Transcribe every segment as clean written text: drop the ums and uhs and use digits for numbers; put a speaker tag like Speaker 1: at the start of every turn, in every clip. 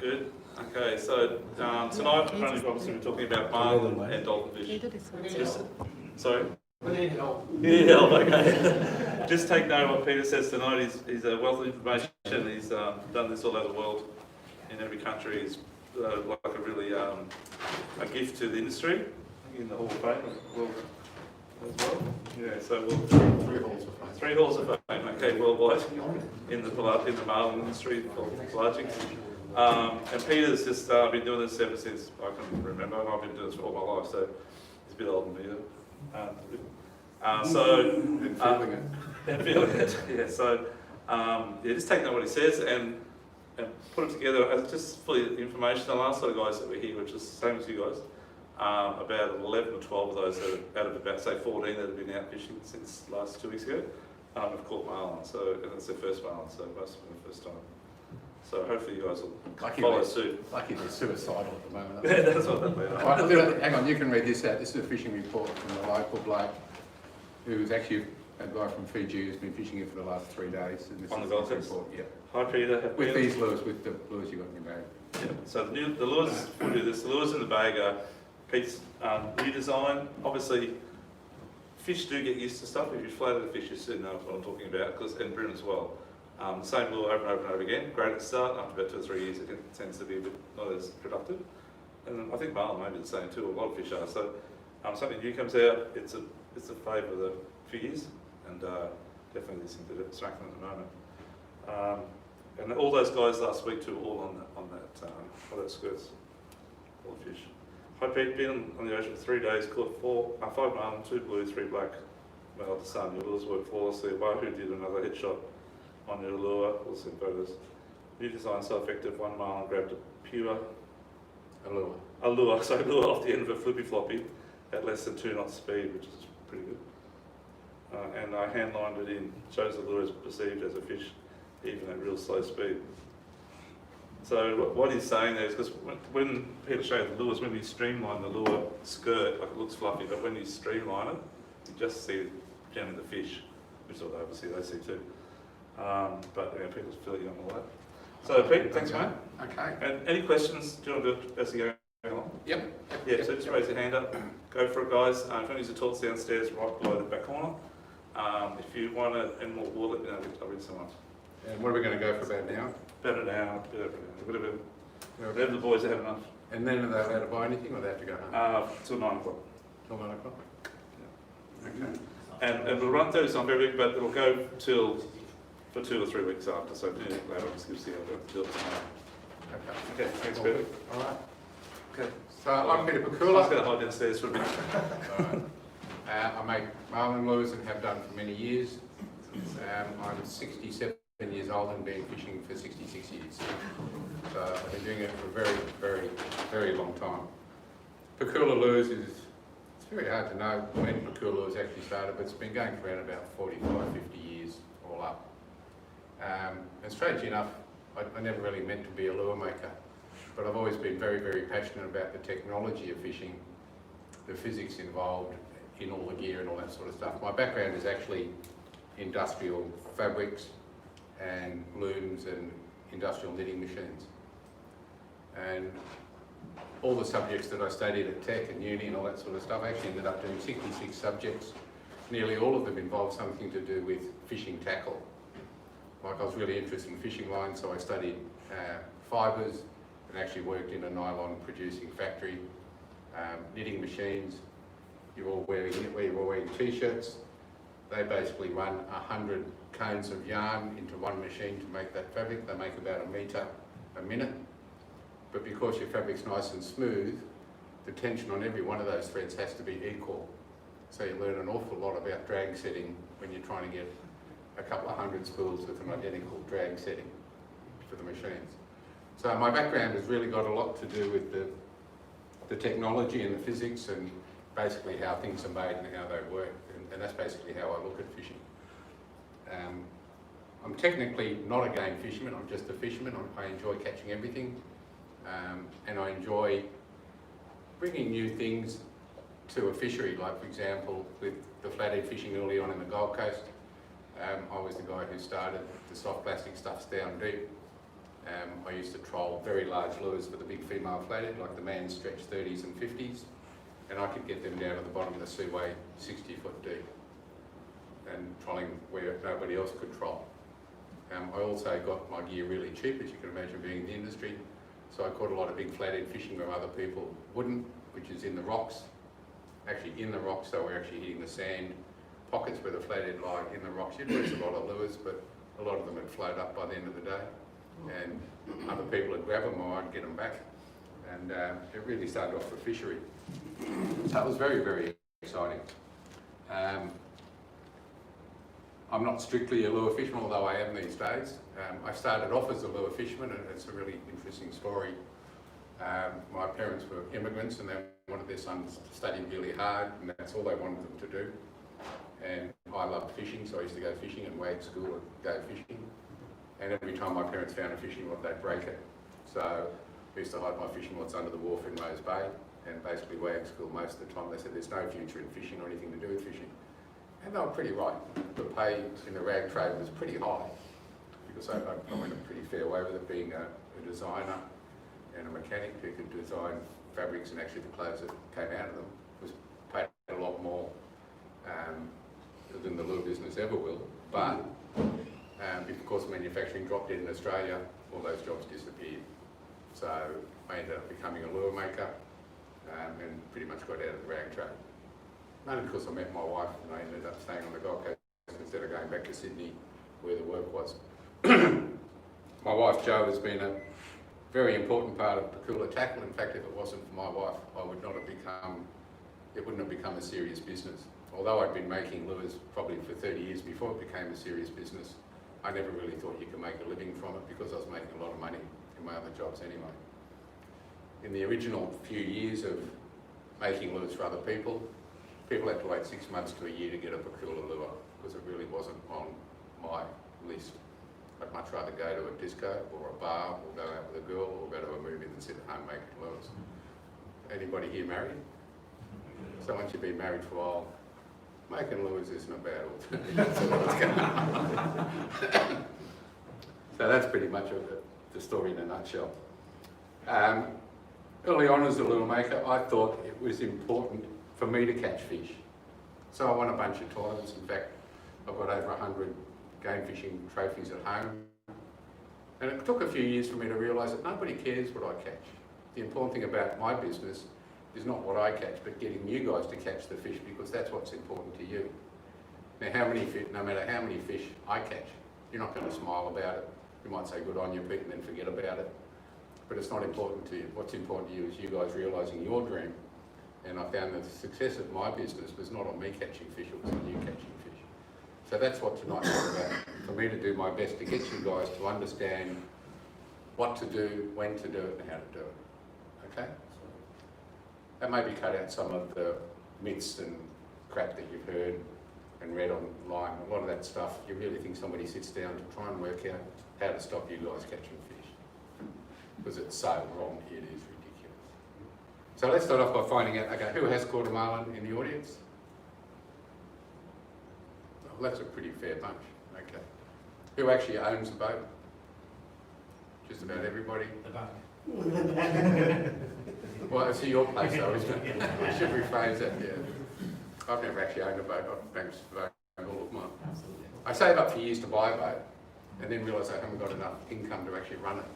Speaker 1: Good. Okay, so tonight, obviously, we're talking about marlin and dolphin fish. Sorry?
Speaker 2: We need help.
Speaker 1: You need help, okay. Just take note of what Peter says tonight. He's a wealth of information. He's done this all over the world, in every country. He's like a really a gift to the industry in the Hall of Fame as well. Yeah, so we'll three halls of fame. Okay, worldwide in the marlin industry called Pelagic. And Peter's just been doing this ever since I can remember. I've been doing this for all my life, so he's a bit older than me. Feeling it. Yeah. So just take note what he says and put it together as just fully information. The last lot of guys that were here, which is the same as you guys, about 11 or 12 of those that out of about say 14 that have been out fishing since last 2 weeks ago, have caught marlin. So and it's their first marlin, so most of them the first time. So hopefully you guys will follow suit.
Speaker 3: Lucky they're suicidal at the moment.
Speaker 1: Yeah, that's what that means.
Speaker 3: Right, hang on, you can read this out. This is a fishing report from the local bloke who's actually a guy from Fiji who's been fishing here for the last 3 days. And this
Speaker 1: on the
Speaker 3: is
Speaker 1: Gold
Speaker 3: his
Speaker 1: Coast?
Speaker 3: report. Yeah.
Speaker 1: Hi Peter.
Speaker 3: With these lures, with the lures you got in your bag.
Speaker 1: Yeah. So the lures, we'll do this. The lures in the bag are Pete's new design. Obviously, fish do get used to stuff. If you flatter the fish, you soon know what I'm talking about, and bream as well. The same lure over and over and over again. Great at the start. After about 2 or 3 years, it tends to be a bit not as productive. And I think marlin may be the same too. A lot of fish are. So something new comes out. It's a favourite of the few and definitely something to strengthen at the moment. And all those guys last week too, all on that skirts, all the fish. Hi Pete, been on the ocean for 3 days. Caught 5 marlin, 2 blue, 3 black. Well, the sun. Your lures worked flawlessly. Wahoo did another headshot on your lure. We'll see photos. New design, so effective. 1 marlin grabbed a pure lure off the end of a flippy floppy at less than 2 knots speed, which is pretty good. And I hand lined it in. Shows the lure is perceived as a fish, even at real slow speed. So what he's saying there is because when Peter showed the lures, when you streamline the lure skirt, like it looks fluffy, but when you streamline it, you just see generally the fish, which obviously they see too. But yeah, Peter's filling on all that. So Pete, thanks mate.
Speaker 3: Okay.
Speaker 1: And any questions? Do you want to do it as you go along?
Speaker 3: Yep.
Speaker 1: Yeah, so just raise your hand up. Go for it guys. If you need to talk downstairs right below the back corner. If you want any more water, I'll read someone.
Speaker 3: And what are we going to go for about now?
Speaker 1: Better now, whatever the boys have enough.
Speaker 3: And then are they allowed to buy anything or they have to go home?
Speaker 1: Till 9 o'clock.
Speaker 3: Till 9 o'clock?
Speaker 1: Yeah.
Speaker 3: Okay.
Speaker 1: And we'll run through some everything, but it'll go for 2 or 3 weeks after, so later on just gives you the deal tomorrow. Okay, thanks Peter.
Speaker 3: All right.
Speaker 1: Okay.
Speaker 3: So I'm Peter
Speaker 1: I was
Speaker 3: Pakula.
Speaker 1: going to hide downstairs for a bit.
Speaker 3: I make marlin lures and have done for many years. I'm 67 years old and been fishing for 66 years. So I've been doing it for a very, very, very long time. Pakula lures it's very hard to know when Pakula lures actually started, but it's been going for around about 45, 50 years all up. And strangely enough, I never really meant to be a lure maker, but I've always been very, very passionate about the technology of fishing, the physics involved in all the gear and all that sort of stuff. My background is actually industrial fabrics and looms and industrial knitting machines. And all the subjects that I studied at Tech and Uni and all that sort of stuff, I actually ended up doing 66 subjects. Nearly all of them involved something to do with fishing tackle. Like I was really interested in fishing lines, so I studied fibres and actually worked in a nylon producing factory, knitting machines. You're all wearing t-shirts. They basically run 100 cones of yarn into one machine to make that fabric. They make about 1 metre a minute. But because your fabric's nice and smooth, the tension on every one of those threads has to be equal. So you learn an awful lot about drag setting when you're trying to get a couple of 100 spools with an identical drag setting for the machines. So my background has really got a lot to do with the technology and the physics and basically how things are made and how they work. And that's basically how I look at fishing. I'm technically not a game fisherman, I'm just a fisherman. I enjoy catching everything. And I enjoy bringing new things to a fishery, like for example, with the flathead fishing early on in the Gold Coast. I was the guy who started the soft plastic stuffs down deep. I used to troll very large lures with a big female flathead, like the man stretch 30s and 50s, and I could get them down at the bottom of the seaway 60 foot deep and trolling where nobody else could troll. I also got my gear really cheap, as you can imagine being in the industry, so I caught a lot of big flathead fishing where other people wouldn't, which is in the rocks, actually in the rocks, so we're actually hitting the sand pockets where the flathead lie in the rocks. You'd lose a lot of lures, but a lot of them would float up by the end of the day, and other people would grab them or I'd get them back, and it really started off the fishery. So it was very, very exciting. I'm not strictly a lure fisherman, although I am these days. I started off as a lure fisherman, and it's a really interesting story. My parents were immigrants and they wanted their sons to study really hard, and that's all they wanted them to do. And I loved fishing, so I used to go fishing and wag school and go fishing. And every time my parents found a fishing rod, they'd break it. So I used to hide my fishing rods under the wharf in Rose Bay and basically wag school most of the time. They said there's no future in fishing or anything to do with fishing. And they were pretty right. The pay in the rag trade was pretty high, because I went a pretty fair way with it, being a designer and a mechanic who could design fabrics, and actually the clothes that came out of them was paid a lot more than the lure business ever will. But because manufacturing dropped in Australia, all those jobs disappeared. So I ended up becoming a lure maker and pretty much got out of the rag trade. Mainly because I met my wife and I ended up staying on the Gold Coast instead of going back to Sydney where the work was. My wife Jo has been a very important part of Pakula Tackle. In fact, if it wasn't for my wife, it wouldn't have become a serious business. Although I'd been making lures probably for 30 years before it became a serious business, I never really thought you could make a living from it, because I was making a lot of money in my other jobs anyway. In the original few years of making lures for other people had to wait 6 months to a year to get a Pakula lure, because it really wasn't on my list. I'd much rather go to a disco or a bar or go out with a girl or go to a movie than sit at home making lures. Anybody here married? So once you've been married for a while, making lures isn't a bad alternative. So that's pretty much the story in a nutshell. Early on as a lure maker, I thought it was important for me to catch fish. So I won a bunch of tournaments. In fact, I've got over 100 game fishing trophies at home. And it took a few years for me to realise that nobody cares what I catch. The important thing about my business is not what I catch, but getting you guys to catch the fish, because that's what's important to you. Now, no matter how many fish I catch, you're not going to smile about it. You might say good on you, Pete, and then forget about it. But it's not important to you. What's important to you is you guys realising your dream. And I found that the success of my business was not on me catching fish, it was on you catching fish. So that's what tonight's all about, for me to do my best to get you guys to understand what to do, when to do it, and how to do it. Okay? That maybe cut out some of the myths and crap that you've heard and read online. A lot of that stuff, you really think somebody sits down to try and work out how to stop you guys catching fish. Because it's so wrong, it is ridiculous. So let's start off by finding out, okay, who has caught a marlin in the audience? Well, that's a pretty fair bunch, okay. Who actually owns a boat? Just about everybody?
Speaker 2: The boat.
Speaker 3: Well, it's your place though, isn't it? We should rephrase that, yeah. I've never actually owned a boat, thanks for all of mine.
Speaker 2: Absolutely.
Speaker 3: I saved up for years to buy a boat, and then realised I haven't got enough income to actually run it.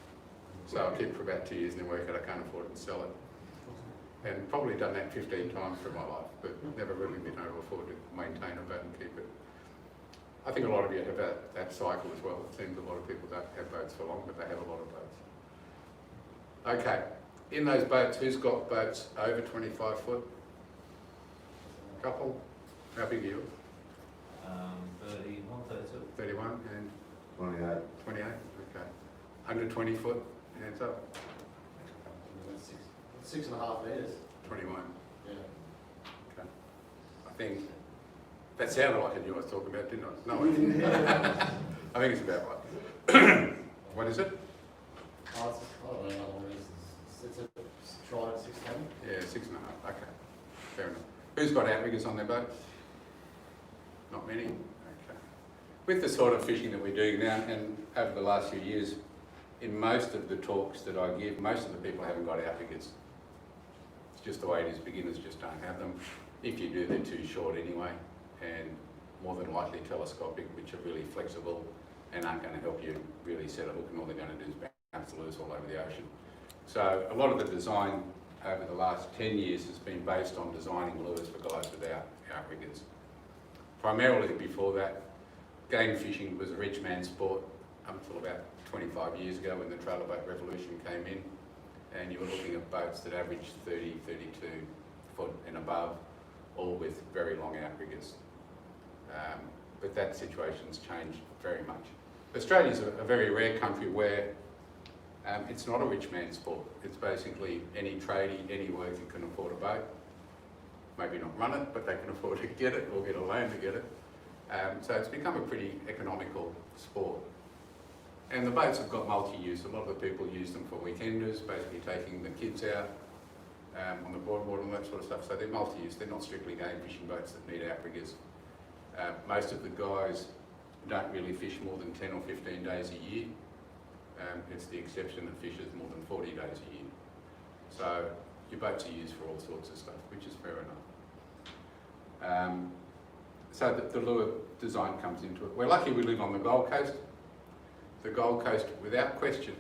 Speaker 3: So I kept it for about 2 years and then worked out I can't afford it and sell it. And probably done that 15 times through my life, but never really been able to afford to maintain a boat and keep it. I think a lot of you have that cycle as well. It seems a lot of people don't have boats for long, but they have a lot of boats. Okay, in those boats, who's got boats over 25 foot? Couple? How big are you?
Speaker 2: 31, 32.
Speaker 3: 31 and
Speaker 4: 28.
Speaker 3: 28? Okay. Under 20 foot, hands up.
Speaker 4: 6.5 meters.
Speaker 3: 21.
Speaker 4: Yeah.
Speaker 3: Okay. I think that sounded like I knew what I was talking about, didn't I? No, I didn't. I think it's about right. What is it?
Speaker 4: I don't know how long it is. It's a try at 610.
Speaker 3: Yeah, 6.5. Okay. Fair enough. Who's got outriggers on their boats? Not many. Okay. With the sort of fishing that we're doing now, and over the last few years, in most of the talks that I give, most of the people haven't got outriggers. It's just the way it is. Beginners just don't have them. If you do, they're too short anyway, and more than likely telescopic, which are really flexible and aren't going to help you really set a hook, and all they're going to do is bounce the lures all over the ocean. So a lot of the design over the last 10 years has been based on designing lures for guys without outriggers. Primarily before that, game fishing was a rich man's sport up until about 25 years ago when the trailer boat revolution came in, and you were looking at boats that averaged 30, 32 foot and above, all with very long outriggers. But that situation's changed very much. Australia's a very rare country where it's not a rich man's sport. It's basically any tradie, any worker can afford a boat. Maybe not run it, but they can afford to get it or get a loan to get it. So it's become a pretty economical sport. And the boats have got multi-use. A lot of the people use them for weekenders, basically taking the kids out on the boardwalk and that sort of stuff. So they're multi-use. They're not strictly game fishing boats that need outriggers. Most of the guys don't really fish more than 10 or 15 days a year. It's the exception that fishes more than 40 days a year. So your boats are used for all sorts of stuff, which is fair enough. So the lure design comes into it. We're lucky we live on the Gold Coast. The Gold Coast, without question,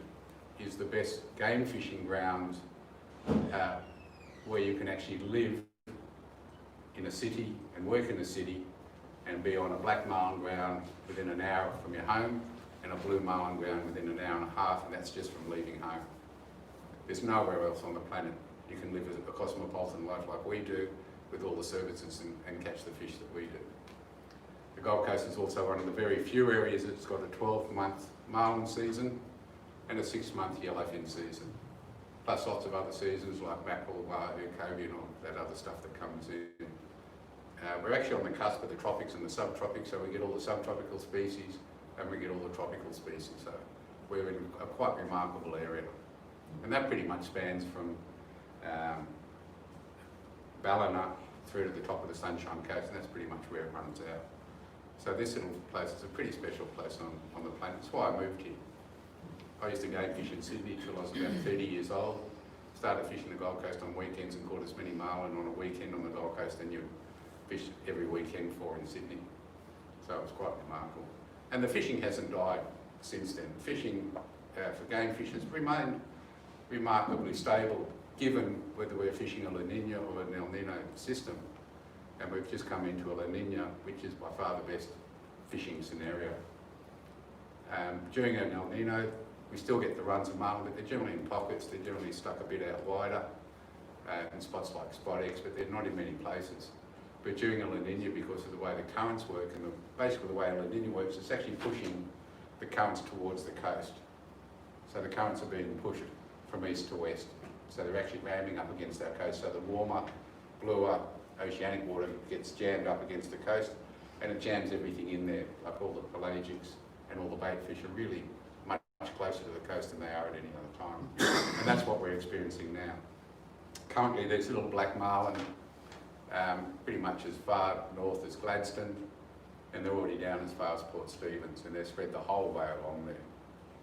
Speaker 3: is the best game fishing ground where you can actually live in a city and work in a city and be on a black marlin ground within an hour from your home and a blue marlin ground within an hour and a half, and that's just from leaving home. There's nowhere else on the planet you can live a cosmopolitan life like we do with all the services and catch the fish that we do. The Gold Coast is also one of the very few areas that's got a 12-month marlin season and a 6-month yellowfin season, plus lots of other seasons like mackerel, wahoo, cobia and all that other stuff that comes in. We're actually on the cusp of the tropics and the subtropics, so we get all the subtropical species and we get all the tropical species. So we're in a quite remarkable area. And that pretty much spans from Ballina through to the top of the Sunshine Coast, and that's pretty much where it runs out. So this little place is a pretty special place on the planet. That's why I moved here. I used to go fish in Sydney till I was about 30 years old. Started fishing the Gold Coast on weekends and caught as many marlin on a weekend on the Gold Coast than you fish every weekend for in Sydney. So it was quite remarkable. And the fishing hasn't died since then. Fishing for game fish has remained remarkably stable, given whether we're fishing a La Nina or an El Nino system. And we've just come into a La Nina, which is by far the best fishing scenario. During an El Nino, we still get the runs of marlin, but they're generally in pockets. They're generally stuck a bit out wider in spots like Spot X, but they're not in many places. But during a La Nina, because of the way the currents work and basically the way a La Nina works, it's actually pushing the currents towards the coast. So the currents are being pushed from east to west. So they're actually ramming up against our coast. So the warmer, bluer oceanic water gets jammed up against the coast, and it jams everything in there, like all the pelagics and all the bait fish are really much closer to the coast than they are at any other time. And that's what we're experiencing now. Currently there's little black marlin pretty much as far north as Gladstone, and they're already down as far as Port Stephens, and they're spread the whole way along there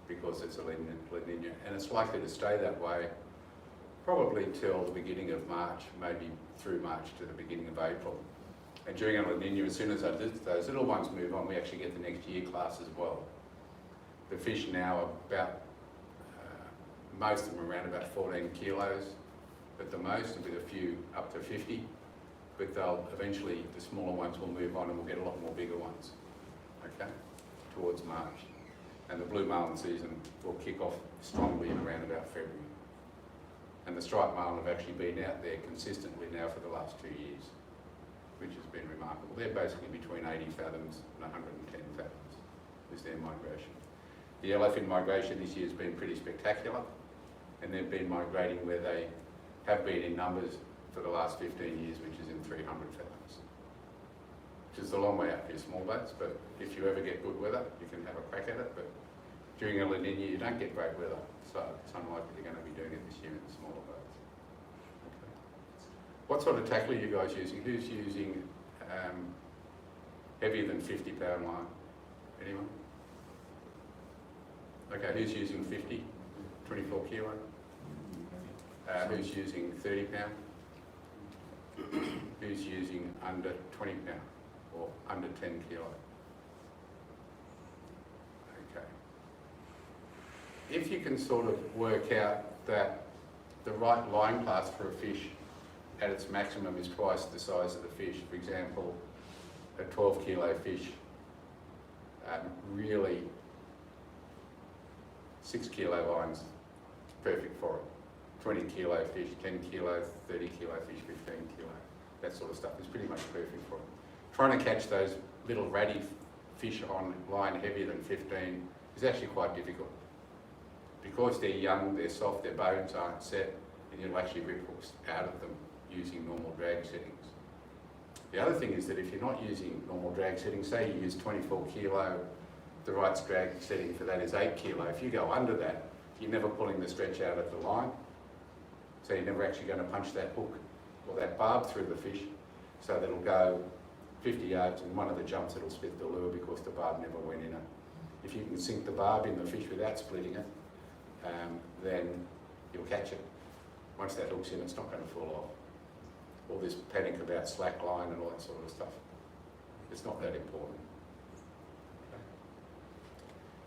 Speaker 3: because it's a La Nina, and it's likely to stay that way probably till the beginning of March, maybe through March to the beginning of April. And during a La Nina, as soon as those little ones move on, we actually get the next year class as well. The fish now are about, most of them around about 14 kilos at the most, and with a few up to 50. But they'll eventually, the smaller ones will move on and we'll get a lot more bigger ones, okay, towards March. And the blue marlin season will kick off strongly in around about February. And the striped marlin have actually been out there consistently now for the last 2 years, which has been remarkable. They're basically between 80 fathoms and 110 fathoms is their migration. The yellowfin migration this year has been pretty spectacular, and they've been migrating where they have been in numbers for the last 15 years, which is in 300 fathoms, which is a long way out for your small boats, but if you ever get good weather, you can have a crack at it. But during a La Nina, you don't get great weather, so it's unlikely you're going to be doing it this year in the smaller boats. Okay. What sort of tackle are you guys using? Who's using heavier than 50-pound line? Anyone? Okay, who's using 50, 24 kilo? Who's using 30 pound? Who's using under 20 pound or under 10 kilo? Okay. If you can sort of work out that the right line class for a fish at its maximum is twice the size of the fish, for example, a 12 kilo fish, really 6 kilo lines is perfect for it. 20 kilo fish, 10 kilo, 30 kilo fish, 15 kilo, that sort of stuff is pretty much perfect for it. Trying to catch those little ratty fish on line heavier than 15 is actually quite difficult. Because they're young, they're soft, their bones aren't set, and you'll actually rip hooks out of them using normal drag settings. The other thing is that if you're not using normal drag settings, say you use 24 kilo, the right drag setting for that is 8 kilo. If you go under that, you're never pulling the stretch out of the line, so you're never actually going to punch that hook or that barb through the fish, so that it'll go 50 yards and one of the jumps it'll split the lure because the barb never went in it. If you can sink the barb in the fish without splitting it, then you'll catch it. Once that hook's in, it's not going to fall off. All this panic about slack line and all that sort of stuff, it's not that important.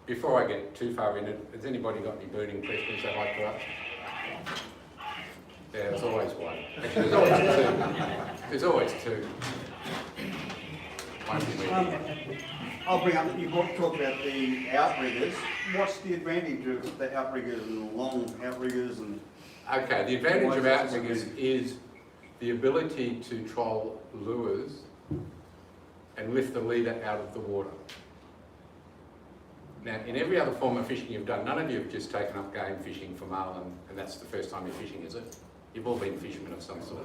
Speaker 3: Before I get too far in it, has anybody got any burning questions they'd like to ask? Yeah, there's always one. Actually, there's always two. There's always two. One thing
Speaker 2: I'll bring up, you talked about the outriggers. What's the advantage of the outriggers and the long outriggers and...
Speaker 3: Okay, the advantage of outriggers is the ability to troll lures and lift the leader out of the water. Now, in every other form of fishing you've done, none of you have just taken up game fishing for marlin, and that's the first time you're fishing, is it? You've all been fishermen of some sort.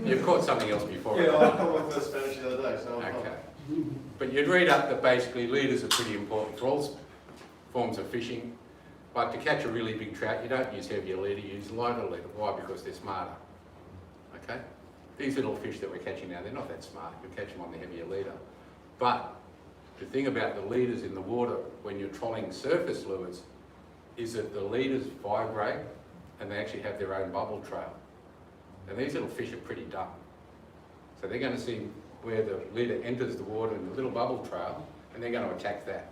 Speaker 3: You've caught something else before.
Speaker 2: Yeah, I caught my first Spanish the other day, so...
Speaker 3: Okay. But you'd read up that basically leaders are pretty important for all forms of fishing. But to catch a really big trout, you don't use heavier leader, you use lighter leader. Why? Because they're smarter. Okay? These little fish that we're catching now, they're not that smart. You catch them on the heavier leader. But the thing about the leaders in the water when you're trolling surface lures is that the leaders vibrate and they actually have their own bubble trail. And these little fish are pretty dumb. So they're going to see where the leader enters the water in the little bubble trail, and they're going to attack that.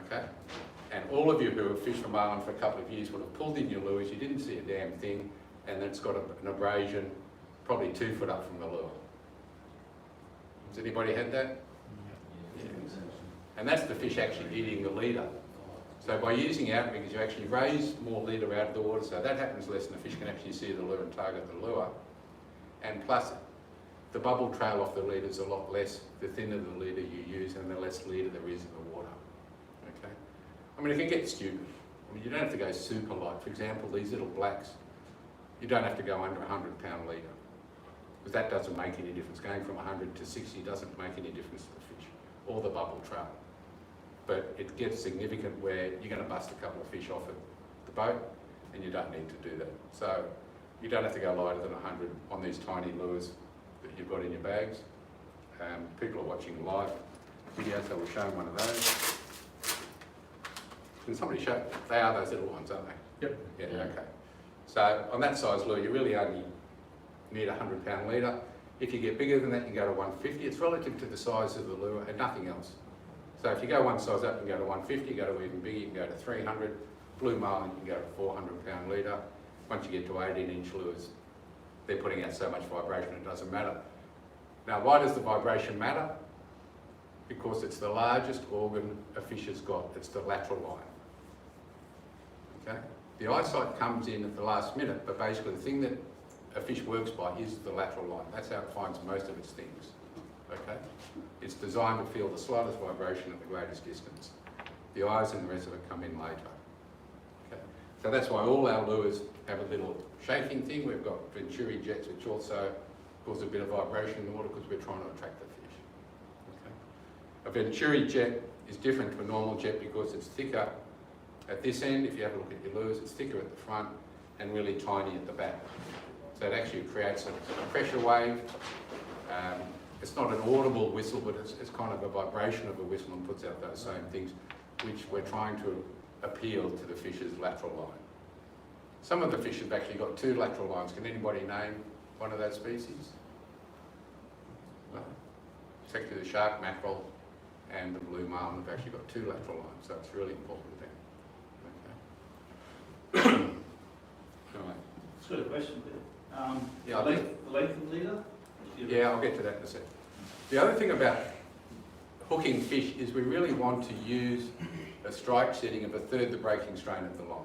Speaker 3: Okay? And all of you who have fished for marlin for a couple of years would have pulled in your lures, you didn't see a damn thing, and it's got an abrasion probably 2 foot up from the lure. Has anybody had that? Yeah. And that's the fish actually eating the leader. So by using outriggers, you actually raise more leader out of the water, so that happens less and the fish can actually see the lure and target the lure. And plus, the bubble trail off the leader is a lot less the thinner the leader you use and the less leader there is in the water. Okay? I mean, it can get stupid. I mean, you don't have to go super light. For example, these little blacks, you don't have to go under 100 pound leader, because that doesn't make any difference. Going from 100 to 60 doesn't make any difference to the fish or the bubble trail. But it gets significant where you're going to bust a couple of fish off at the boat and you don't need to do that. So you don't have to go lighter than 100 on these tiny lures that you've got in your bags. People are watching live videos, so we'll show them one of those. Can somebody show? They are those little ones, aren't they?
Speaker 2: Yep.
Speaker 3: Yeah, okay. So on that size lure, you really only need a 100 pound leader. If you get bigger than that, you go to 150. It's relative to the size of the lure and nothing else. So if you go one size up, you can go to 150, go to even bigger, you can go to 300. Blue marlin, you can go to 400 pound leader. Once you get to 18-inch lures, they're putting out so much vibration it doesn't matter. Now, why does the vibration matter? Because it's the largest organ a fish has got. It's the lateral line. Okay? The eyesight comes in at the last minute, but basically the thing that a fish works by is the lateral line. That's how it finds most of its things. Okay? It's designed to feel the slightest vibration at the greatest distance. The eyes and the rest of it come in later. Okay? So that's why all our lures have a little shaking thing. We've got venturi jets which also cause a bit of vibration in the water because we're trying to attract the fish. Okay? A venturi jet is different to a normal jet because it's thicker at this end. If you have a look at your lures, it's thicker at the front and really tiny at the back. So it actually creates a pressure wave. It's not an audible whistle, but it's kind of a vibration of a whistle and puts out those same things. which we're trying to appeal to the fish's lateral line. Some of the fish have actually got 2 lateral lines. Can anybody name one of those species? No. It's actually the shark, mackerel, and the blue marlin have actually got 2 lateral lines, so it's really important there. Okay. All right.
Speaker 5: Just got a question there.
Speaker 3: Yeah,
Speaker 5: the length of leader?
Speaker 3: Yeah, I'll get to that in a second. The other thing about hooking fish is we really want to use a strike setting of 1/3 the breaking strain of the line.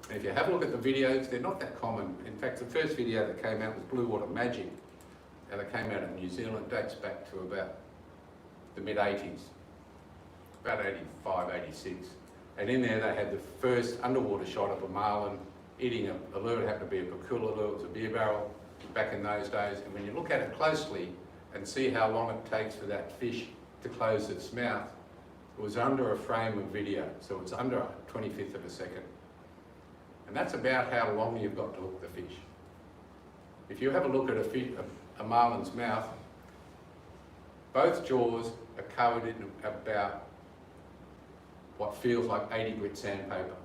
Speaker 3: And if you have a look at the videos, they're not that common. In fact, the first video that came out was Blue Water Magic, and it came out in New Zealand, dates back to about the mid-80s, about 85, 86. And in there they had the first underwater shot of a marlin eating a lure. It happened to be a Pakula lure, it was a beer barrel back in those days. And when you look at it closely and see how long it takes for that fish to close its mouth, it was under a frame of video, so it's under a 25th of a second. And that's about how long you've got to hook the fish. If you have a look at a marlin's mouth, both jaws are covered in about what feels like 80 grit sandpaper.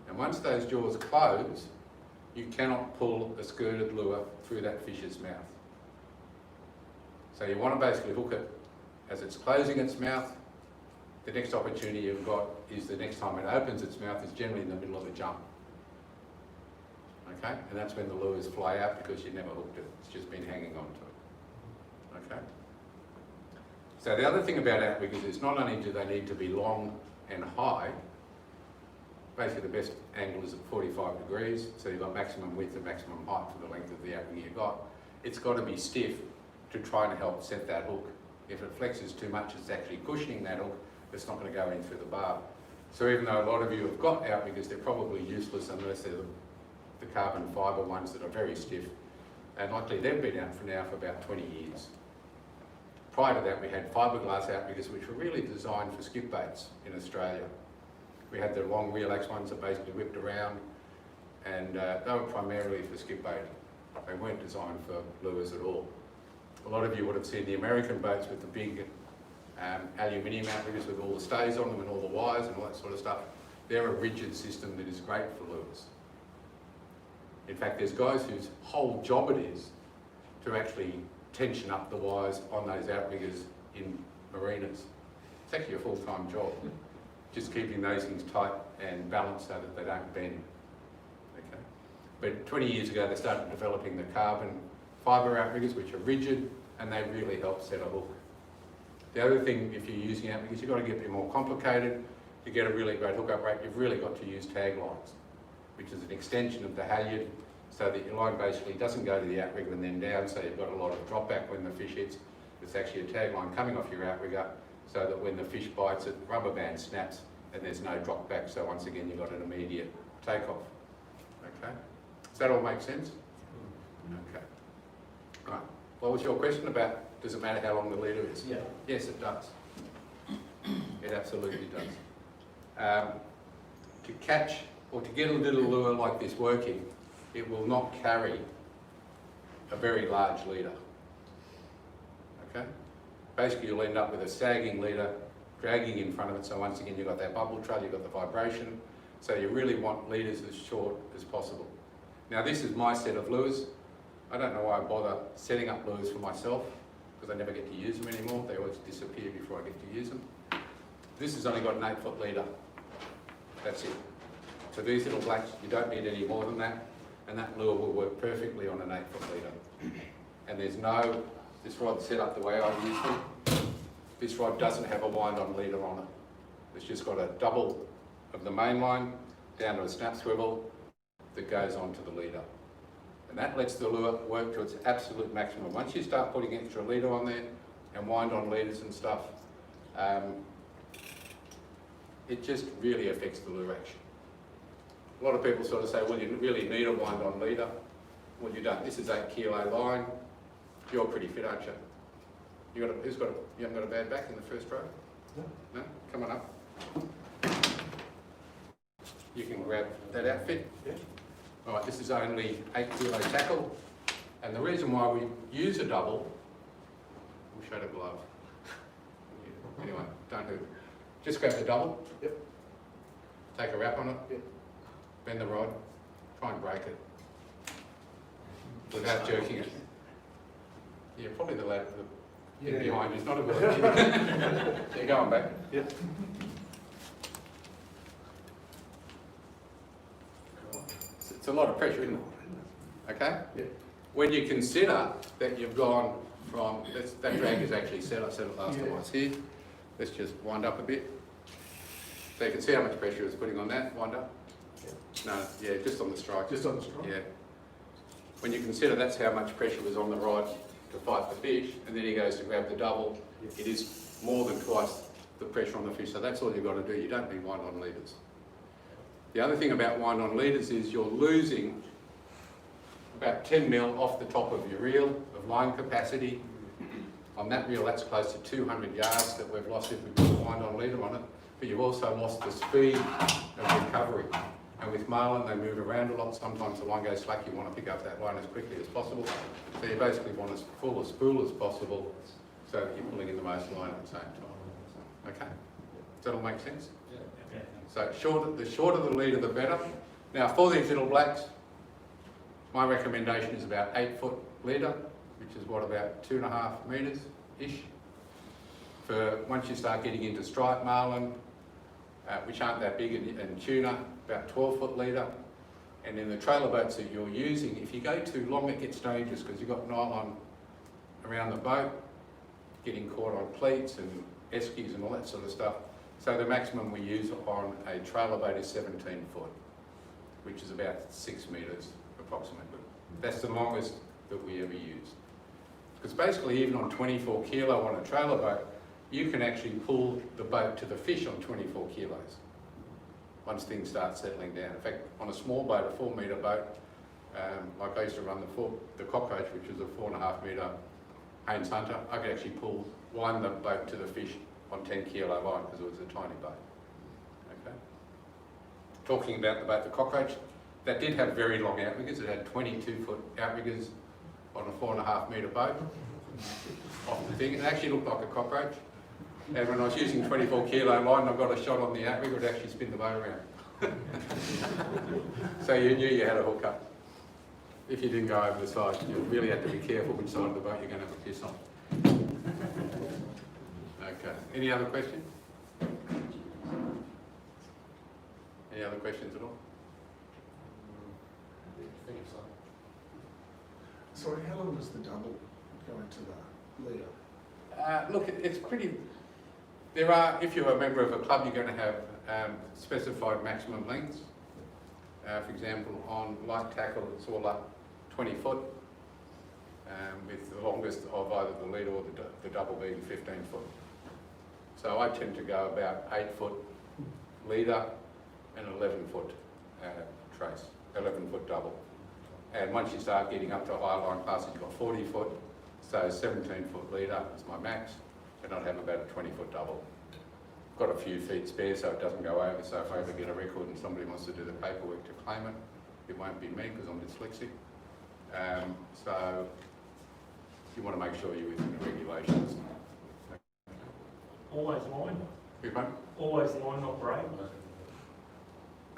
Speaker 3: And once those jaws close, you cannot pull a skirted lure through that fish's mouth. So you want to basically hook it as it's closing its mouth. The next opportunity you've got is the next time it opens its mouth is generally in the middle of a jump. Okay, and that's when the lures fly out because you never hooked it. It's just been hanging on to it. Okay. So the other thing about outriggers is not only do they need to be long and high, basically the best angle is at 45 degrees, so you've got maximum width and maximum height for the length of the outrigger you've got. It's got to be stiff to try and help set that hook. If it flexes too much, it's actually cushioning that hook. It's not going to go in through the barb. So even though a lot of you have got outriggers, they're probably useless unless they're the carbon fibre ones that are very stiff. And likely they've been out for now for about 20 years. Prior to that, we had fiberglass outriggers, which were really designed for skip baits in Australia. We had the long relax ones that basically whipped around, and they were primarily for skip baiting. They weren't designed for lures at all. A lot of you would have seen the American boats with the big aluminium outriggers with all the stays on them and all the wires and all that sort of stuff. They're a rigid system that is great for lures. In fact, there's guys whose whole job it is to actually tension up the wires on those outriggers in marinas. It's actually a full-time job, just keeping those things tight and balanced so that they don't bend. Okay. But 20 years ago, they started developing the carbon fibre outriggers, which are rigid, and they really help set a hook. The other thing, if you're using outriggers, you've got to get a bit more complicated. To get a really great hookup rate, you've really got to use tag lines, which is an extension of the halyard, so that your line basically doesn't go to the outrigger and then down, so you've got a lot of drop back when the fish hits. It's actually a tag line coming off your outrigger, so that when the fish bites it, rubber band snaps and there's no drop back, so once again you've got an immediate takeoff. Okay? Does that all make sense? Okay. Right. What was your question about, does it matter how long the leader is?
Speaker 5: Yeah.
Speaker 3: Yes, it does. It absolutely does. To catch or to get a little lure like this working, it will not carry a very large leader. Okay? Basically you'll end up with a sagging leader dragging in front of it, so once again you've got that bubble trail, you've got the vibration, so you really want leaders as short as possible. Now this is my set of lures. I don't know why I bother setting up lures for myself, because I never get to use them anymore. They always disappear before I get to use them. This has only got an 8-foot leader. That's it. So these little blacks, you don't need any more than that, and that lure will work perfectly on an 8-foot leader. And there's no, this rod set up the way I use them, this rod doesn't have a wind-on leader on it. It's just got a double of the main line down to a snap swivel that goes onto the leader. And that lets the lure work to its absolute maximum. Once you start putting extra leader on there and wind-on leaders and stuff, it just really affects the lure action. A lot of people sort of say, well, you really need a wind-on leader. Well, you don't. This is 8 kilo line. You're pretty fit, aren't you? You haven't got a bad back in the first row?
Speaker 5: No.
Speaker 3: No? Come on up. You can grab that outfit.
Speaker 5: Yeah.
Speaker 3: All right, this is only 8 kilo tackle. And the reason why we use a double, we'll show the glove. Anyway, don't hurt. Just grab the double.
Speaker 2: Yep.
Speaker 3: Take a wrap on it.
Speaker 2: Yep.
Speaker 3: Bend the rod. Try and break it. Without jerking it. Yeah, probably the lad the thing behind you is not a good idea. Yeah, go on back.
Speaker 2: Yep.
Speaker 3: It's a lot of pressure, isn't it? Okay?
Speaker 2: Yep.
Speaker 3: When you consider that you've gone from, that drag is actually set, I said it last time I was here. Let's just wind up a bit. So you can see how much pressure it's putting on that, wind up. No, yeah, just on the strike.
Speaker 2: Just on the strike?
Speaker 3: Yeah. When you consider that's how much pressure was on the rod to fight the fish, and then he goes to grab the double, it is more than twice the pressure on the fish. So that's all you've got to do. You don't need wind-on leaders. The other thing about wind-on leaders is you're losing about 10 mil off the top of your reel of line capacity. On that reel, that's close to 200 yards that we've lost if we put a wind-on leader on it, but you've also lost the speed of recovery. And with marlin, they move around a lot. Sometimes the line goes slack, you want to pick up that line as quickly as possible. So you basically want as full a spool as possible so that you're pulling in the most line at the same time. Okay? Does that all make sense?
Speaker 5: Okay.
Speaker 3: So the shorter the leader, the better. Now for these little blacks, my recommendation is about 8 foot leader, which is what, about 2.5 metres-ish. For once you start getting into striped marlin, which aren't that big, and tuna, about 12 foot leader. And in the trailer boats that you're using, if you go too long, it gets dangerous because you've got nylon around the boat, getting caught on pleats and eskies and all that sort of stuff. So the maximum we use on a trailer boat is 17 foot, which is about 6 metres approximately. That's the longest that we ever use. Because basically even on 24 kilo on a trailer boat, you can actually pull the boat to the fish on 24 kilos once things start settling down. In fact, on a small boat, a 4 metre boat, like I used to run the cockroach, which was a 4.5 metre Haynes Hunter, I could actually wind the boat to the fish on 10 kilo line because it was a tiny boat. Okay. Talking about the boat, the cockroach, that did have very long outriggers. It had 22 foot outriggers on a 4.5 metre boat off the thing. It actually looked like a cockroach. And when I was using 24 kilo line, I got a shot on the outrigger, it actually spin the boat around. So you knew you had a hookup. If you didn't go over the side, you really had to be careful which side of the boat you're going to have a piss on. Okay, any other questions? Any other questions at all?
Speaker 4: I think so.
Speaker 6: Sorry, how long does the double go into the leader?
Speaker 3: Look, it's pretty. There are, if you're a member of a club, you're going to have specified maximum lengths. For example, on light tackle, it's all up 20 foot, with the longest of either the leader or the double being 15 foot. So I tend to go about 8 foot leader and 11 foot trace, 11 foot double. And once you start getting up to higher line classes, you've got 40 foot, so 17 foot leader is my max, and I'd have about a 20 foot double. Got a few feet spare so it doesn't go over, so if I ever get a record and somebody wants to do the paperwork to claim it, it won't be me because I'm dyslexic. So you want to make sure you're within the regulations.
Speaker 5: Always line?
Speaker 3: Good one.
Speaker 5: Always line, not braid?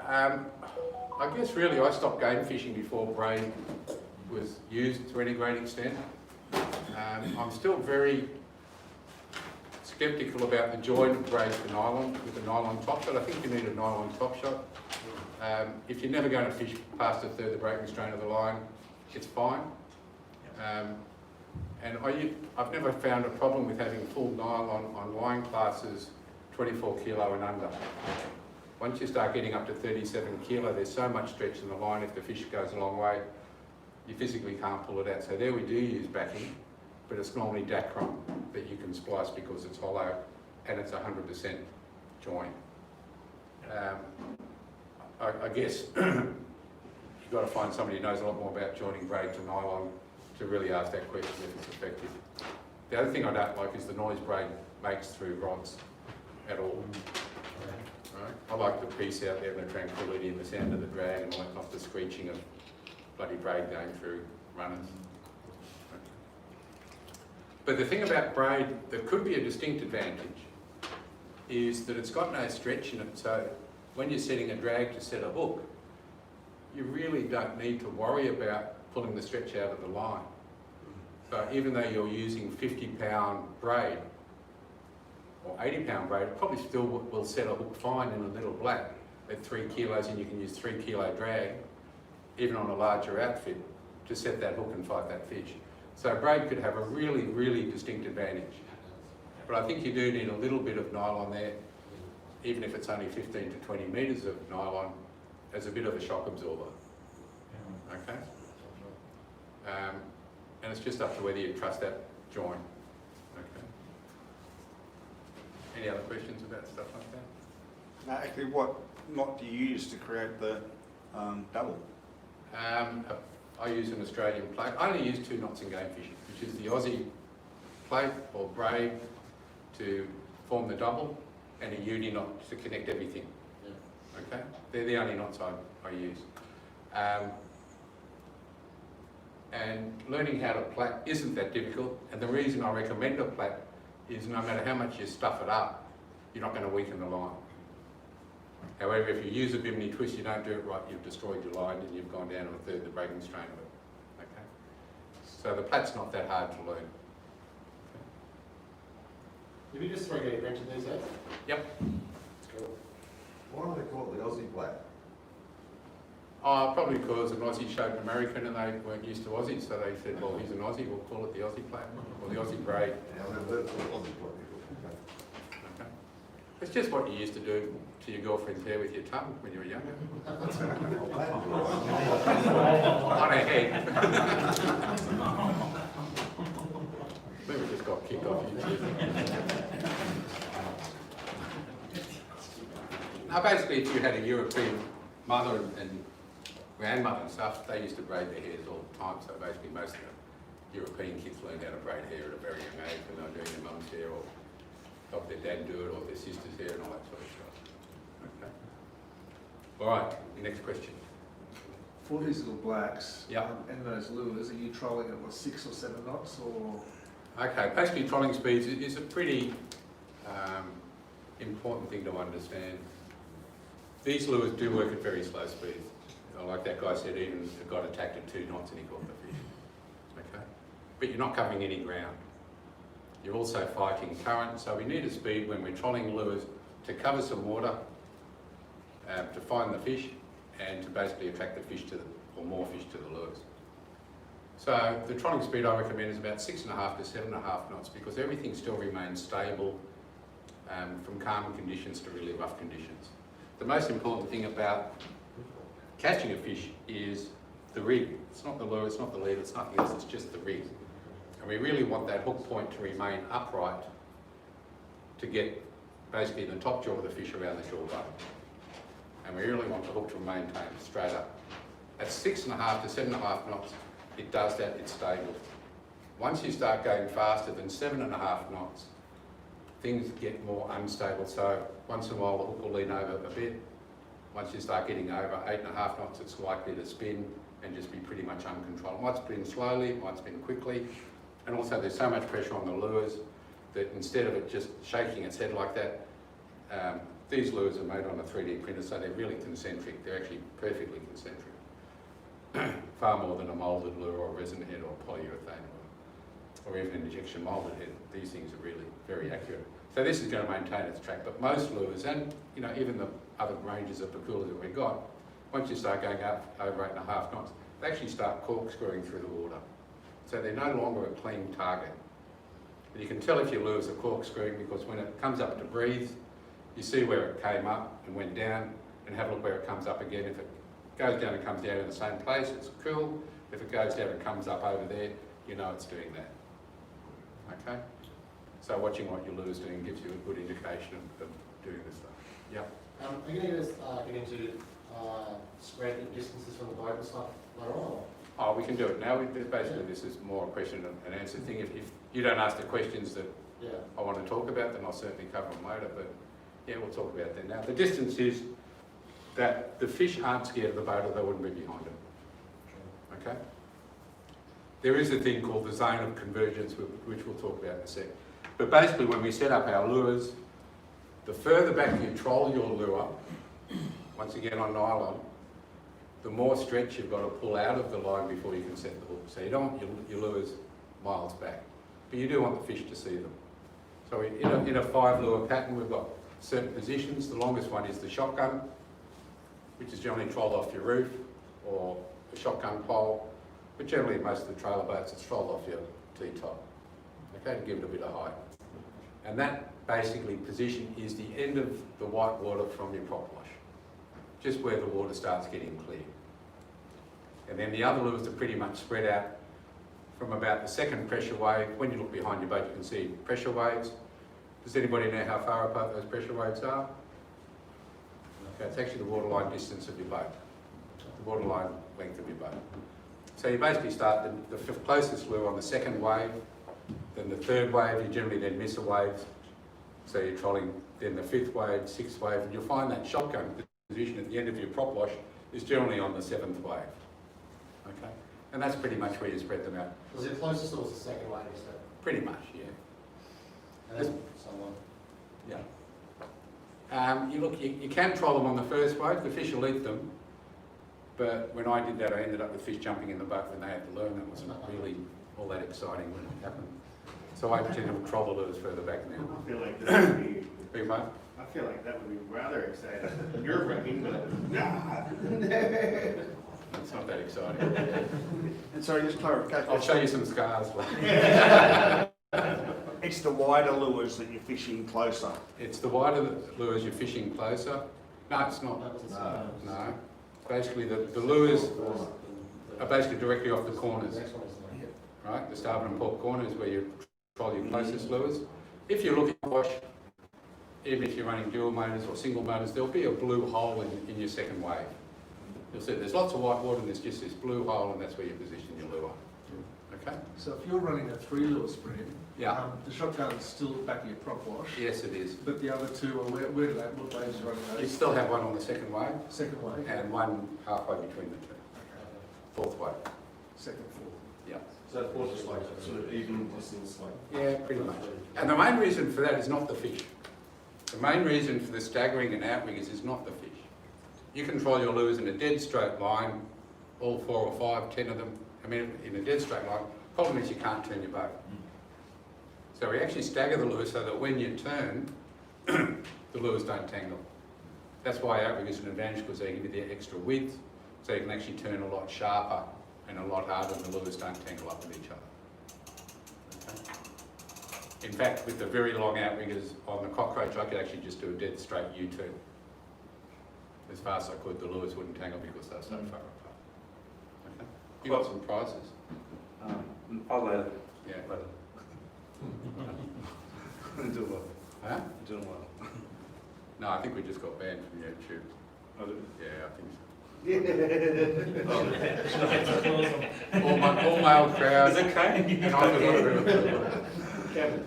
Speaker 3: I guess really I stopped game fishing before braid was used to any great extent. I'm still very sceptical about the join of braid to nylon with a nylon top shot. I think you need a nylon top shot. If you're never going to fish past a third of the breaking strain of the line, it's fine. And I've never found a problem with having full nylon on line classes 24 kilo and under. Once you start getting up to 37 kilo, there's so much stretch in the line, if the fish goes a long way, you physically can't pull it out. So there we do use backing, but it's normally dacron that you can splice because it's hollow and it's 100% join. I guess you've got to find somebody who knows a lot more about joining braid to nylon to really ask that question if it's effective. The other thing I don't like is the noise braid makes through rods at all. Right? I like the peace out there and the tranquility and the sound of the drag and not the screeching of bloody braid going through runners. But the thing about braid that could be a distinct advantage is that it's got no stretch in it, so when you're setting a drag to set a hook, you really don't need to worry about pulling the stretch out of the line. So even though you're using 50-pound braid or 80-pound braid, it probably still will set a hook fine in a little black at 3 kilos, and you can use 3 kilo drag, even on a larger outfit, to set that hook and fight that fish. So braid could have a really, really distinct advantage. But I think you do need a little bit of nylon there, even if it's only 15 to 20 metres of nylon, as a bit of a shock absorber. Okay? And it's just up to whether you trust that join. Okay? Any other questions about stuff like that?
Speaker 2: Now, actually, what knot do you use to create the double?
Speaker 3: I use an Australian plate. I only use 2 knots in game fishing, which is the Aussie plate or braid to form the double, and a uni knot to connect everything.
Speaker 4: Yeah.
Speaker 3: Okay? They're the only knots I use. And learning how to plait isn't that difficult, and the reason I recommend a plait is no matter how much you stuff it up, you're not going to weaken the line. However, if you use a bimini twist, you don't do it right, you've destroyed your line and you've gone down to a third the breaking strain of it. Okay? So the plait's not that hard to learn.
Speaker 4: Did we just throw a wrench in these days?
Speaker 3: Yep.
Speaker 4: Cool.
Speaker 7: Why do they call it the Aussie plate?
Speaker 3: Probably because an Aussie showed an American and they weren't used to Aussie, so they said, well, he's an Aussie, we'll call it the Aussie plate, or the Aussie braid.
Speaker 7: Yeah, I've never heard it called Aussie plate before.
Speaker 3: Okay. It's just what you used to do to your girlfriend's hair with your tongue when you were younger. On her head. Maybe just got kicked off YouTube. Now basically if you had a European mother and grandmother and stuff, they used to braid their hairs all the time, so basically most of the European kids learned how to braid hair at a very young age when they were doing their mum's hair or helped their dad do it or their sister's hair and all that sort of stuff. Okay. All right, next question.
Speaker 6: For these little blacks,
Speaker 3: Yeah.
Speaker 6: and those lures, are you trolling at what, 6 or 7 knots, or?
Speaker 3: Okay, basically trolling speeds is a pretty important thing to understand. These lures do work at very slow speeds. Like that guy said, even it got attacked at 2 knots and he caught the fish. Okay, but you're not covering any ground. You're also fighting current, so we need a speed when we're trolling lures to cover some water, to find the fish, and to basically attract the fish to or more fish to the lures. So the trolling speed I recommend is about 6.5 to 7.5 knots because everything still remains stable from calm conditions to really rough conditions. The most important thing about catching a fish is the rig. It's not the lure, it's not the lead, it's nothing else, it's just the rig. And we really want that hook point to remain upright to get basically the top jaw of the fish around the jaw bone. And we really want the hook to maintain straight up. At 6.5 to 7.5 knots, it does that, it's stable. Once you start going faster than 7.5 knots, things get more unstable. So once in a while the hook will lean over a bit. Once you start getting over 8.5 knots, it's likely to spin and just be pretty much uncontrolled. It might spin slowly, it might spin quickly. And also there's so much pressure on the lures that instead of it just shaking its head like that, these lures are made on a 3D printer, so they're really concentric. They're actually perfectly concentric. Far more than a moulded lure or resin head or polyurethane or even an injection moulded head. These things are really very accurate. So this is going to maintain its track, but most lures, and even the other ranges of Pakula that we've got, once you start going up over 8.5 knots, they actually start corkscrewing through the water. So they're no longer a clean target. And you can tell if your lures are corkscrewing because when it comes up to breathe, you see where it came up and went down, and have a look where it comes up again. If it goes down and comes down in the same place, it's cool. If it goes down and comes up over there, you know it's doing that. Okay? So watching what your lure's doing gives you a good indication of doing this stuff. Yep.
Speaker 4: Are you going to get into spread the distances from the boat and stuff later on? Or?
Speaker 3: Oh, we can do it now. Basically, this is more a question and answer thing. If you don't ask the questions that I want to talk about, then I'll certainly cover them later. But yeah, we'll talk about that now. The distance is that the fish aren't scared of the boat or they wouldn't be behind it. Okay? There is a thing called the zone of convergence, which we'll talk about in a sec. But basically, when we set up our lures, The further back you troll your lure, once again on nylon, the more stretch you've got to pull out of the line before you can set the hook. So you don't want your lures miles back, but you do want the fish to see them. So in a 5 lure pattern, we've got certain positions. The longest one is the shotgun, which is generally trolled off your roof, or a shotgun pole, but generally most of the trailer boats it's trolled off your T-top, okay, to give it a bit of height. And that basically position is the end of the white water from your prop wash, just where the water starts getting clear. And then the other lures are pretty much spread out from about the second pressure wave. When you look behind your boat, you can see pressure waves. Does anybody know how far apart those pressure waves are? Okay, it's actually the waterline distance of your boat, the waterline length of your boat. So you basically start the closest lure on the second wave, then the third wave, you generally then miss a wave. So you're trolling then the 5th wave, 6th wave, and you'll find that shotgun position at the end of your prop wash is generally on the 7th wave. Okay, and that's pretty much where you spread them out.
Speaker 4: Was it closest or was the second wave, you said?
Speaker 3: Pretty much, yeah.
Speaker 4: And then someone.
Speaker 3: Yeah. You can troll them on the first wave, the fish will eat them, but when I did that I ended up with fish jumping in the boat when they had to learn. That wasn't really all that exciting when it happened. So I tend to troll the lures further back now.
Speaker 8: I feel like that would be,
Speaker 3: Big mate?
Speaker 8: I feel like that would be rather exciting. You're wrecking, but nah.
Speaker 3: It's not that exciting.
Speaker 2: And sorry, just clarification.
Speaker 3: I'll show you some scars later.
Speaker 2: It's the wider lures that you're fishing closer.
Speaker 3: It's the wider the lures you're fishing closer. No, it's not. No. Basically, the lures are basically directly off the corners, right? The starboard and port corner is where you troll your closest lures. If you look at the wash, even if you're running dual motors or single motors, there'll be a blue hole in your second wave. You'll see there's lots of white water and there's just this blue hole, and that's where you position your lure. Okay?
Speaker 6: So if you're running a 3 lure spread,
Speaker 3: Yeah.
Speaker 6: the shotgun's still back of your prop wash,
Speaker 3: Yes, it is.
Speaker 6: but the other two are where do they, what waves are running
Speaker 3: You
Speaker 6: those?
Speaker 3: still have one on the second wave
Speaker 6: Second wave?
Speaker 3: and one halfway between the two.
Speaker 6: Okay.
Speaker 3: 4th wave.
Speaker 6: Second, fourth.
Speaker 3: Yeah.
Speaker 7: So it's more just like sort of even distance, like.
Speaker 3: Yeah, pretty much. And the main reason for that is not the fish. The main reason for the staggering and outriggers is not the fish. You control your lures in a dead straight line, all 4 or 5, 10 of them. I mean, in a dead straight line. Problem is you can't turn your boat. So we actually stagger the lures so that when you turn, the lures don't tangle. That's why outriggers are an advantage, because they give you the extra width, so you can actually turn a lot sharper and a lot harder, and the lures don't tangle up with each other. Okay? In fact, with the very long outriggers on the cockroach, I could actually just do a dead straight U-turn. As fast as I could, the lures wouldn't tangle because they're so far apart. Okay? You got some prizes?
Speaker 1: I'll later.
Speaker 3: Yeah.
Speaker 1: Later. I'm doing well.
Speaker 3: Huh?
Speaker 1: I'm doing well.
Speaker 3: No, I think we just got banned from YouTube.
Speaker 1: I do.
Speaker 3: Yeah, I think so. all male crowd.
Speaker 1: Is it Kane?
Speaker 3: And I'm the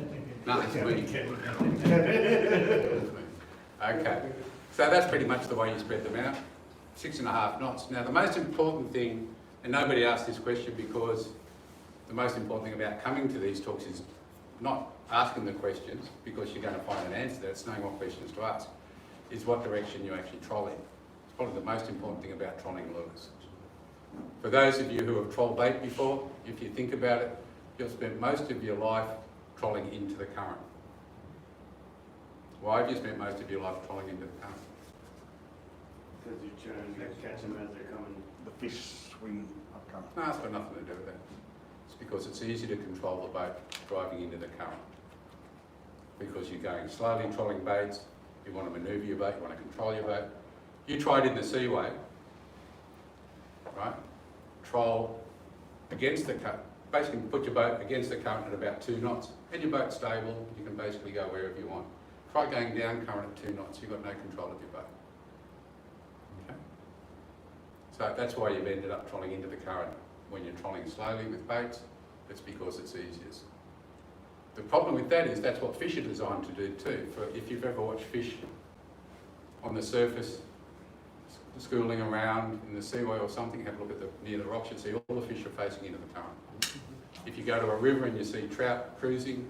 Speaker 3: No, it's me. Okay, so that's pretty much the way you spread them out. 6.5 knots. Now the most important thing, and nobody asked this question because the most important thing about coming to these talks is not asking the questions because you're going to find an answer there. It's knowing what questions to ask. Is what direction you're actually trolling. It's probably the most important thing about trolling lures. For those of you who have trolled bait before, if you think about it, you'll spend most of your life trolling into the current. Why have you spent most of your life trolling into the current?
Speaker 8: Because you're trying to catch them as they're coming.
Speaker 2: The fish swing up current.
Speaker 3: No, it's got nothing to do with that. It's because it's easy to control the boat driving into the current. Because you're going slowly trolling baits, you want to manoeuvre your boat, you want to control your boat. You try it in the seaway, right? Troll against the current. Basically put your boat against the current at about 2 knots and your boat's stable, you can basically go wherever you want. Try going down current at 2 knots, you've got no control of your boat. Okay? So that's why you've ended up trolling into the current. When you're trolling slowly with baits, it's because it's easiest. The problem with that is that's what fish are designed to do too. If you've ever watched fish on the surface, schooling around in the seaway or something, have a look at near the rocks, you'll see all the fish are facing into the current. If you go to a river and you see trout cruising,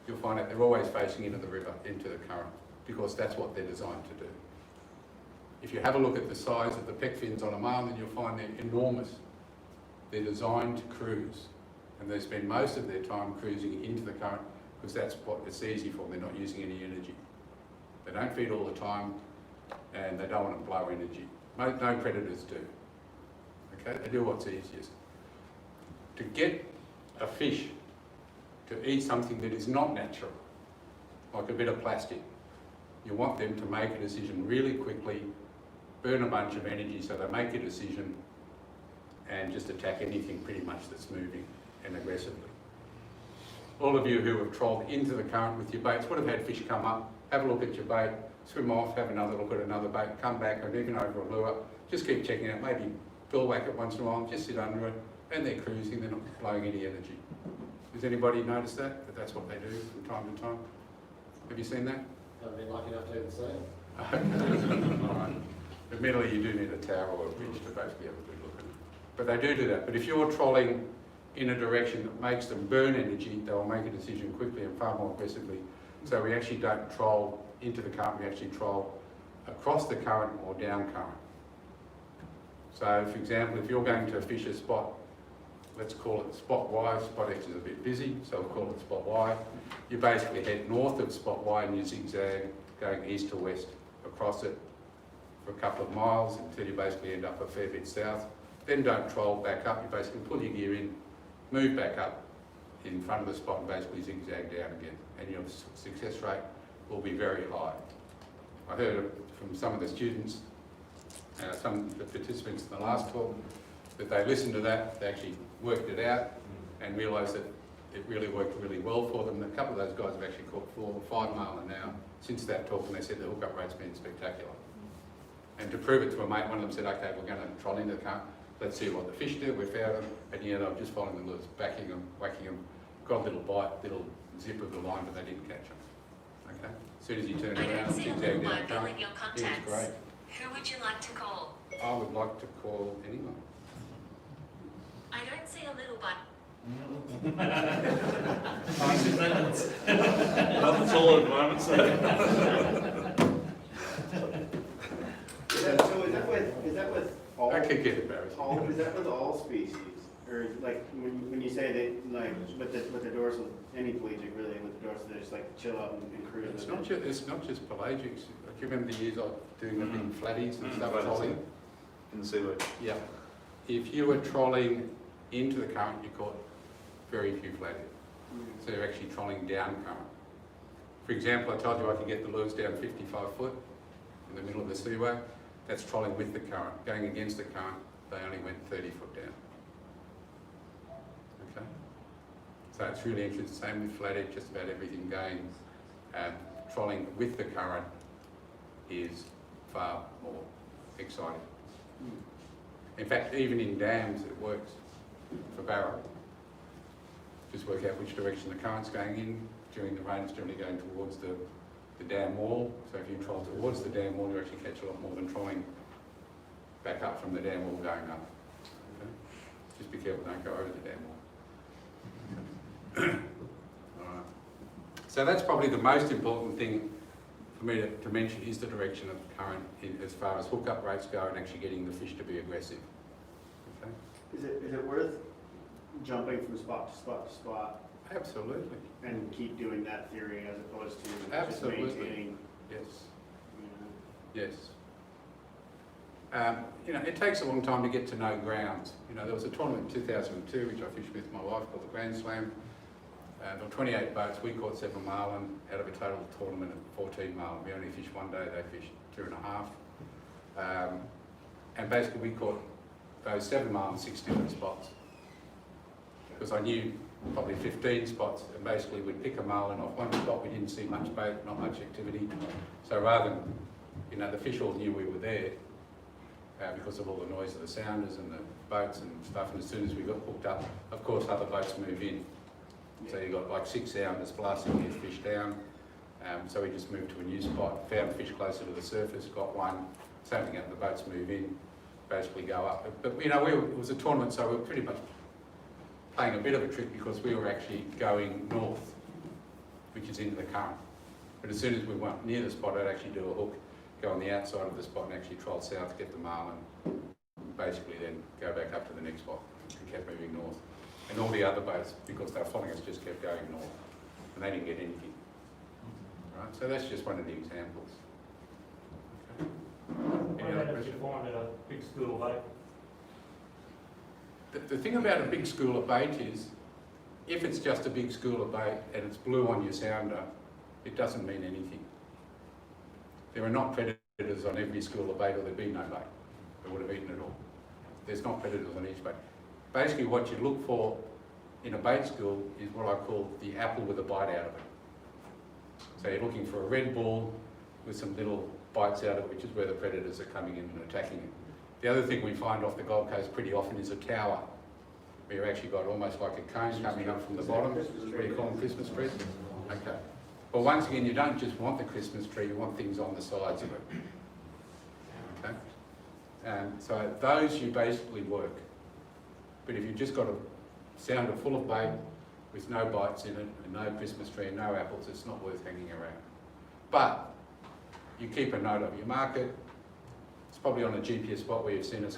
Speaker 3: you'll find that they're always facing into the river, into the current. because that's what they're designed to do. If you have a look at the size of the pec fins on a marlin, you'll find they're enormous. They're designed to cruise, and they spend most of their time cruising into the current because that's what it's easy for them. They're not using any energy. They don't feed all the time, and they don't want to blow energy. No predators do. Okay, they do what's easiest. To get a fish to eat something that is not natural, like a bit of plastic, you want them to make a decision really quickly, burn a bunch of energy so they make a decision and just attack anything pretty much that's moving and aggressively. All of you who have trolled into the current with your baits would have had fish come up, have a look at your bait, swim off, have another look at another bait, come back, and even over a lure, just keep checking out, maybe bill whack it once in a while, just sit under it, and they're cruising, they're not blowing any energy. Has anybody noticed that? That that's what they do from time to time? Have you seen that?
Speaker 4: I've been lucky enough to even see it.
Speaker 3: Okay. All right. Admittedly, you do need a tower or a bridge to basically have a good look at it. But they do that. But if you're trolling in a direction that makes them burn energy, they will make a decision quickly and far more aggressively. So we actually don't troll into the current, we actually troll across the current or down current. So for example, if you're going to fish a spot, let's call it spot Y, spot X is a bit busy, so we'll call it spot Y. You basically head north of spot Y and you zigzag going east to west across it for a couple of miles until you basically end up a fair bit south. Then don't troll back up, you basically pull your gear in, move back up in front of the spot and basically zigzag down again, and your success rate will be very high. I heard from some of the students, some of the participants in the last talk, that they listened to that, they actually worked it out and realised that it really worked really well for them. A couple of those guys have actually caught 4 or 5 marlin now since that talk, and they said the hookup rate's been spectacular. And to prove it to a mate, one of them said, okay, we're going to troll into the current, let's see what the fish do. We found them, and yeah, they were just following the lures, backing them, whacking them, got a little bite, little zip of the line, but they didn't catch them. Okay? As soon as you turn around, zigzag down the current, it was great.
Speaker 9: Who would you like to call?
Speaker 3: I would like to call anyone.
Speaker 9: I don't see a little button.
Speaker 1: Nothing's all at the moment, so.
Speaker 8: Is that with all?
Speaker 3: That could get embarrassing.
Speaker 8: Is that with all species? Or like when you say that, like with the dorsal, any pelagic really, with the dorsal, they just like chill out and cruise.
Speaker 3: It's not just pelagics. Do you remember the years of doing the big flatties and stuff,
Speaker 1: flatties,
Speaker 3: trolling?
Speaker 1: In the seaweed.
Speaker 3: Yeah. If you were trolling into the current, you caught very few flatties. So you're actually trolling down current. For example, I told you I could get the lures down 55 foot in the middle of the seaway. That's trolling with the current. Going against the current, they only went 30 foot down. Okay? So it's really interesting. Same with flathead, just about everything going. Trolling with the current is far more exciting. In fact, even in dams it works for barrow. Just work out which direction the current's going in. During the rain it's generally going towards the dam wall. So if you troll towards the dam wall, you actually catch a lot more than trolling back up from the dam wall going up. Okay? Just be careful, don't go over the dam wall. Alright. So that's probably the most important thing for me to mention is the direction of the current as far as hookup rates go and actually getting the fish to be aggressive. Okay?
Speaker 8: Is it worth jumping from spot to spot to spot
Speaker 3: Absolutely.
Speaker 8: and keep doing that theory as opposed to
Speaker 3: Absolutely.
Speaker 8: just maintaining?
Speaker 3: Yes.
Speaker 8: You know,
Speaker 3: Yes. You know, it takes a long time to get to know grounds. You know, there was a tournament in 2002 which I fished with my wife called the Grand Slam. There were 28 boats, we caught 7 marlin out of a total tournament of 14 marlin. We only fished one day, they fished 2.5. And basically we caught those 7 marlin 6 different spots. Because I knew probably 15 spots, and basically we'd pick a marlin off one spot, we didn't see much bait, not much activity. So rather than, you know, the fish all knew we were there because of all the noise of the sounders and the boats and stuff, and as soon as we got hooked up, of course other boats move in. So you got like 6 sounders blasting these fish down. So we just moved to a new spot, found fish closer to the surface, got one, same thing up, the boats move in, basically go up. But you know, it was a tournament, so we were pretty much playing a bit of a trick because we were actually going north, which is into the current. But as soon as we went near the spot, I'd actually do a hook, go on the outside of the spot and actually troll south, get the marlin, basically then go back up to the next spot and kept moving north. And all the other boats, because they were following us, just kept going north and they didn't get anything. Right, so that's just one of the examples. Okay. Any other
Speaker 5: What happens if
Speaker 3: questions?
Speaker 5: you find a big school of bait?
Speaker 3: The thing about a big school of bait is, if it's just a big school of bait and it's blue on your sounder, it doesn't mean anything. There are not predators on every school of bait, or there'd be no bait. They would have eaten it all. There's not predators on each bait. Basically what you look for in a bait school is what I call the apple with a bite out of it. So you're looking for a red ball with some little bites out of it, which is where the predators are coming in and attacking it. The other thing we find off the Gold Coast pretty often is a tower, where you've actually got almost like a cone coming up from the bottom. What do you call them, Christmas trees? Okay. But once again, you don't just want the Christmas tree, you want things on the sides of it. Okay? So those you basically work. But if you've just got a sounder full of bait with no bites in it, and no Christmas tree and no apples, it's not worth hanging around. But you keep a note of your market. It's probably on a GPS spot where you've seen a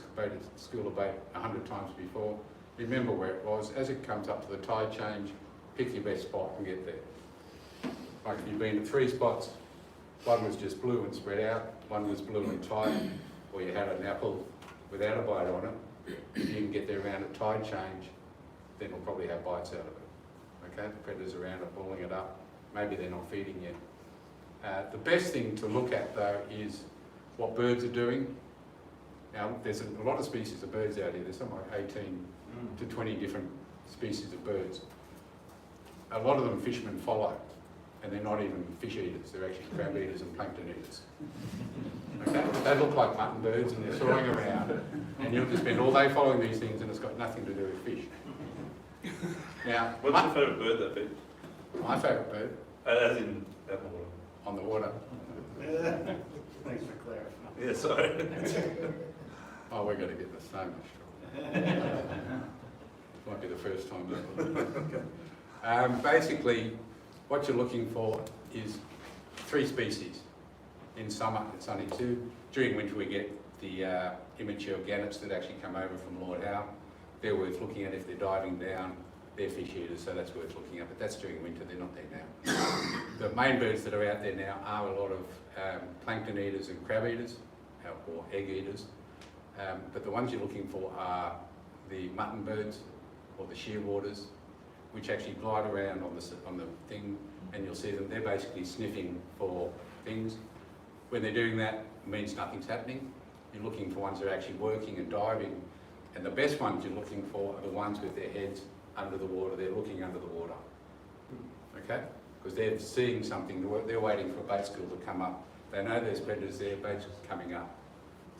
Speaker 3: school of bait 100 times before. Remember where it was. As it comes up to the tide change, pick your best spot and get there. Like if you've been to 3 spots, one was just blue and spread out, one was blue and tight, or you had an apple without a bite on it. If you can get there around a tide change, then we'll probably have bites out of it. Okay, the predators around are pulling it up. Maybe they're not feeding yet. The best thing to look at though is what birds are doing. Now there's a lot of species of birds out here. There's something like 18 to 20 different species of birds. A lot of them fishermen follow, and they're not even fish eaters. They're actually crab eaters and plankton eaters. Okay? They look like mutton birds and they're soaring around, and you'll just spend all day following these things and it's got nothing to do with fish. Now,
Speaker 1: What's your favourite bird that bit?
Speaker 3: my favourite bird
Speaker 1: As in out in the water.
Speaker 3: on the water.
Speaker 8: Thanks for clarifying.
Speaker 1: Yeah, sorry.
Speaker 3: Oh, we're going to get the so much trouble. Might be the first time. Basically, what you're looking for is 3 species. In summer, it's only 2. During winter, we get the immature gannets that actually come over from Lord Howe. They're worth looking at if they're diving down. They're fish eaters, so that's worth looking at, but that's during winter, they're not there now. The main birds that are out there now are a lot of plankton eaters and crab eaters, or egg eaters. But the ones you're looking for are the mutton birds, or the shearwaters, which actually glide around on the thing, and you'll see them. They're basically sniffing for things. When they're doing that, it means nothing's happening. You're looking for ones that are actually working and diving, and the best ones you're looking for are the ones with their heads under the water. They're looking under the water, okay? Because they're seeing something. They're waiting for a bait school to come up. They know there's predators there, bait's coming up.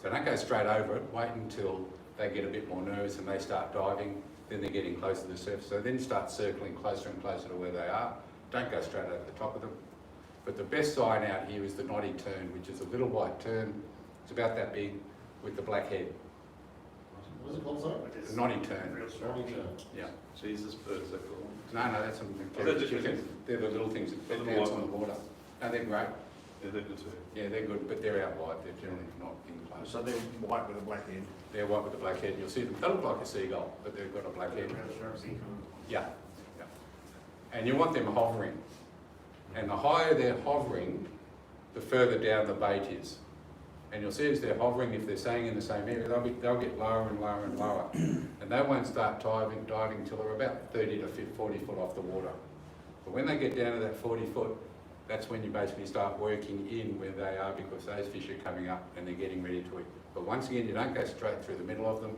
Speaker 3: So don't go straight over it. Wait until they get a bit more nervous and they start diving. Then they're getting closer to the surface. So then start circling closer and closer to where they are. Don't go straight over the top of them. But the best sign out here is the knotty tern, which is a little white tern. It's about that big with the black head.
Speaker 4: What is it called, sorry?
Speaker 3: The knotty tern.
Speaker 4: Knotty tern.
Speaker 3: Yeah.
Speaker 1: Jesus, birds, they're cool.
Speaker 3: No, that's some
Speaker 1: They're just
Speaker 3: chicken. They're the little things that
Speaker 1: Little
Speaker 3: dance
Speaker 1: white
Speaker 3: on the water. No, they're great.
Speaker 1: Yeah, they're good too.
Speaker 3: Yeah, they're good, but they're out wide. They're generally not in close.
Speaker 2: So they're white with a black head.
Speaker 3: They're white with a black head. You'll see them. They look like a seagull, but they've got a black head. Yeah. And you want them hovering. And the higher they're hovering, the further down the bait is. And you'll see as they're hovering, if they're staying in the same area, they'll get lower and lower and lower. And they won't start diving until they're about 30 to 40 foot off the water. But when they get down to that 40 foot, that's when you basically start working in where they are, because those fish are coming up and they're getting ready to eat. But once again, you don't go straight through the middle of them.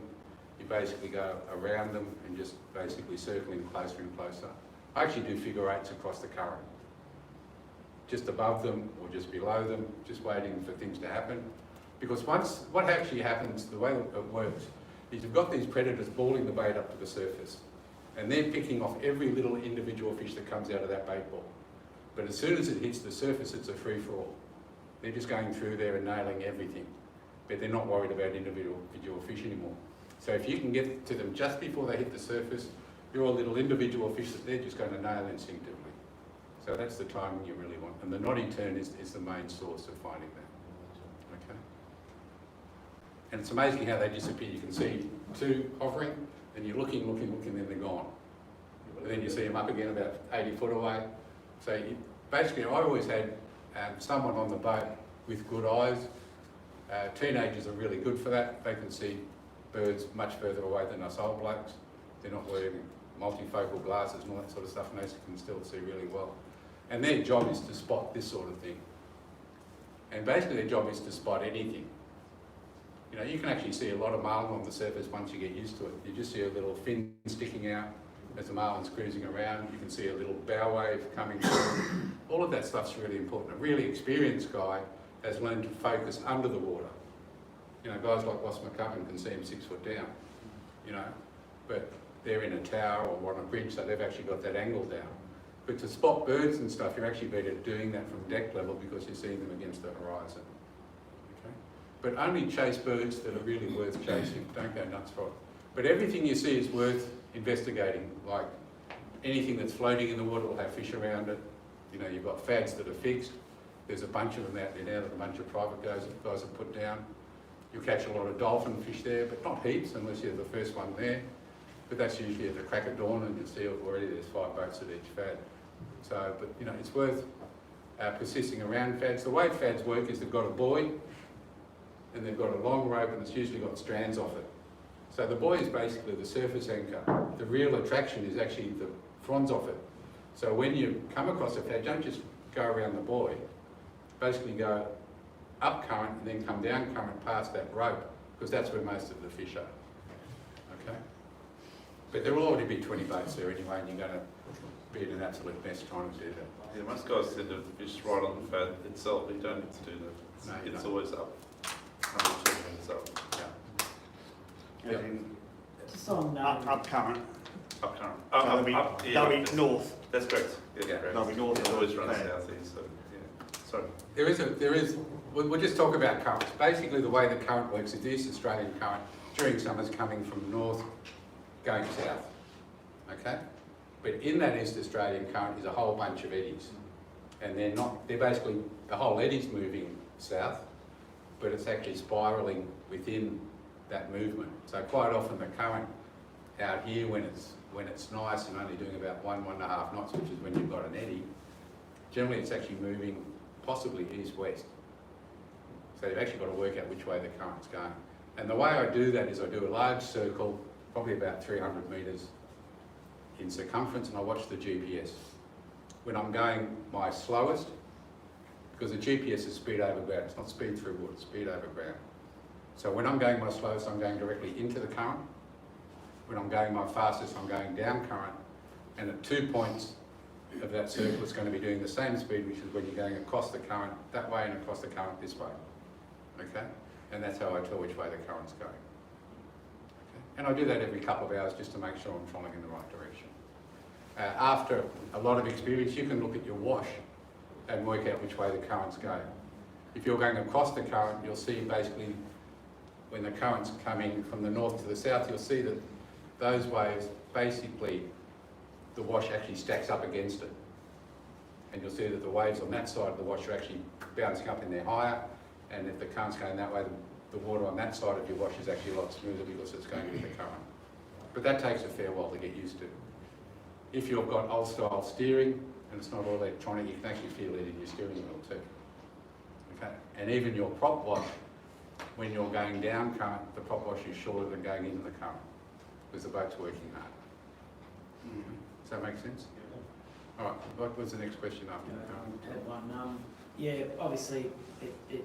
Speaker 3: You basically go around them and just basically circling closer and closer. I actually do figure 8s across the current. Just above them or just below them, just waiting for things to happen. Because what actually happens, the way it works, is you've got these predators balling the bait up to the surface, and they're picking off every little individual fish that comes out of that bait ball. But as soon as it hits the surface, it's a free-for-all. They're just going through there and nailing everything, but they're not worried about individual fish anymore. So if you can get to them just before they hit the surface, you're all little individual fish that they're just going to nail instinctively. So that's the timing you really want. And the knotty turn is the main source of finding that. Okay. And it's amazing how they disappear. You can see two hovering, and you're looking, and then they're gone. And then you see them up again about 80 foot away. So basically, I always had someone on the boat with good eyes. Teenagers are really good for that. They can see birds much further away than us old blokes. They're not wearing multifocal glasses and all that sort of stuff, and they can still see really well. And their job is to spot this sort of thing. And basically their job is to spot anything. You know, you can actually see a lot of marlin on the surface once you get used to it. You just see a little fin sticking out as the marlin's cruising around. You can see a little bow wave coming through. All of that stuff's really important. A really experienced guy has learned to focus under the water. You know, guys like Ross McCubbin can see him 6 foot down, you know, but they're in a tower or on a bridge, so they've actually got that angle down. But to spot birds and stuff, you're actually better doing that from deck level because you're seeing them against the horizon. Okay? But only chase birds that are really worth chasing. Don't go nuts for it. But everything you see is worth investigating. Like anything that's floating in the water will have fish around it. You know, you've got fads that are fixed. There's a bunch of them out there now that a bunch of private guys have put down. You'll catch a lot of dolphin fish there, but not heaps unless you're the first one there. But that's usually at the crack of dawn, and you'll see already there's 5 boats at each fad. So, but you know, it's worth persisting around fads. The way fads work is they've got a buoy, and they've got a long rope, and it's usually got strands off it. So the buoy is basically the surface anchor. The real attraction is actually the fronds off it. So when you come across a fad, don't just go around the buoy. Basically go up current and then come down current past that rope, because that's where most of the fish are. Okay? But there will already be 20 boats there anyway, and you're going to be in an absolute mess trying to do that.
Speaker 1: Yeah, most guys tend to fish right on the fad itself, but you don't need to do that.
Speaker 3: No, you
Speaker 1: It's
Speaker 3: don't.
Speaker 1: always up. 100 meters up.
Speaker 3: Yeah.
Speaker 2: As
Speaker 3: Yep.
Speaker 2: in
Speaker 10: Just on,
Speaker 2: up current.
Speaker 1: Up current.
Speaker 2: They'll be,
Speaker 1: yeah,
Speaker 2: they'll be north.
Speaker 1: That's correct. Yeah,
Speaker 3: Yeah.
Speaker 1: correct.
Speaker 2: They'll be north
Speaker 1: It
Speaker 2: of
Speaker 1: always
Speaker 2: the
Speaker 1: runs
Speaker 2: fad.
Speaker 1: southeast, so yeah. Sorry.
Speaker 3: We'll just talk about currents. Basically the way the current works is the East Australian current during summer's coming from north going south. Okay? But in that East Australian current is a whole bunch of eddies. And they're basically, the whole eddy's moving south, but it's actually spiralling within that movement. So quite often the current out here when it's nice and only doing about 1.5 knots, which is when you've got an eddy, generally it's actually moving possibly east-west. So you've actually got to work out which way the current's going. And the way I do that is I do a large circle, probably about 300 metres in circumference, and I watch the GPS. When I'm going my slowest, because the GPS is speed over ground, it's not speed through water, it's speed over ground. So when I'm going my slowest, I'm going directly into the current. When I'm going my fastest, I'm going down current. And at 2 points of that circle, it's going to be doing the same speed, which is when you're going across the current that way and across the current this way. Okay? And that's how I tell which way the current's going. Okay? And I do that every couple of hours just to make sure I'm trolling in the right direction. After a lot of experience, you can look at your wash and work out which way the current's going. If you're going across the current, you'll see basically when the current's coming from the north to the south, you'll see that those waves, basically, the wash actually stacks up against it. And you'll see that the waves on that side of the wash are actually bouncing up in there higher, and if the current's going that way, the water on that side of your wash is actually a lot smoother because it's going with the current. But that takes a fair while to get used to. If you've got old style steering, and it's not all electronic, you can actually feel it in your steering wheel too. Okay? And even your prop wash, when you're going down current, the prop wash is shorter than going into the current, because the boat's working hard. Does that make sense? All right, what was the next question after that?
Speaker 10: had one. Yeah, obviously it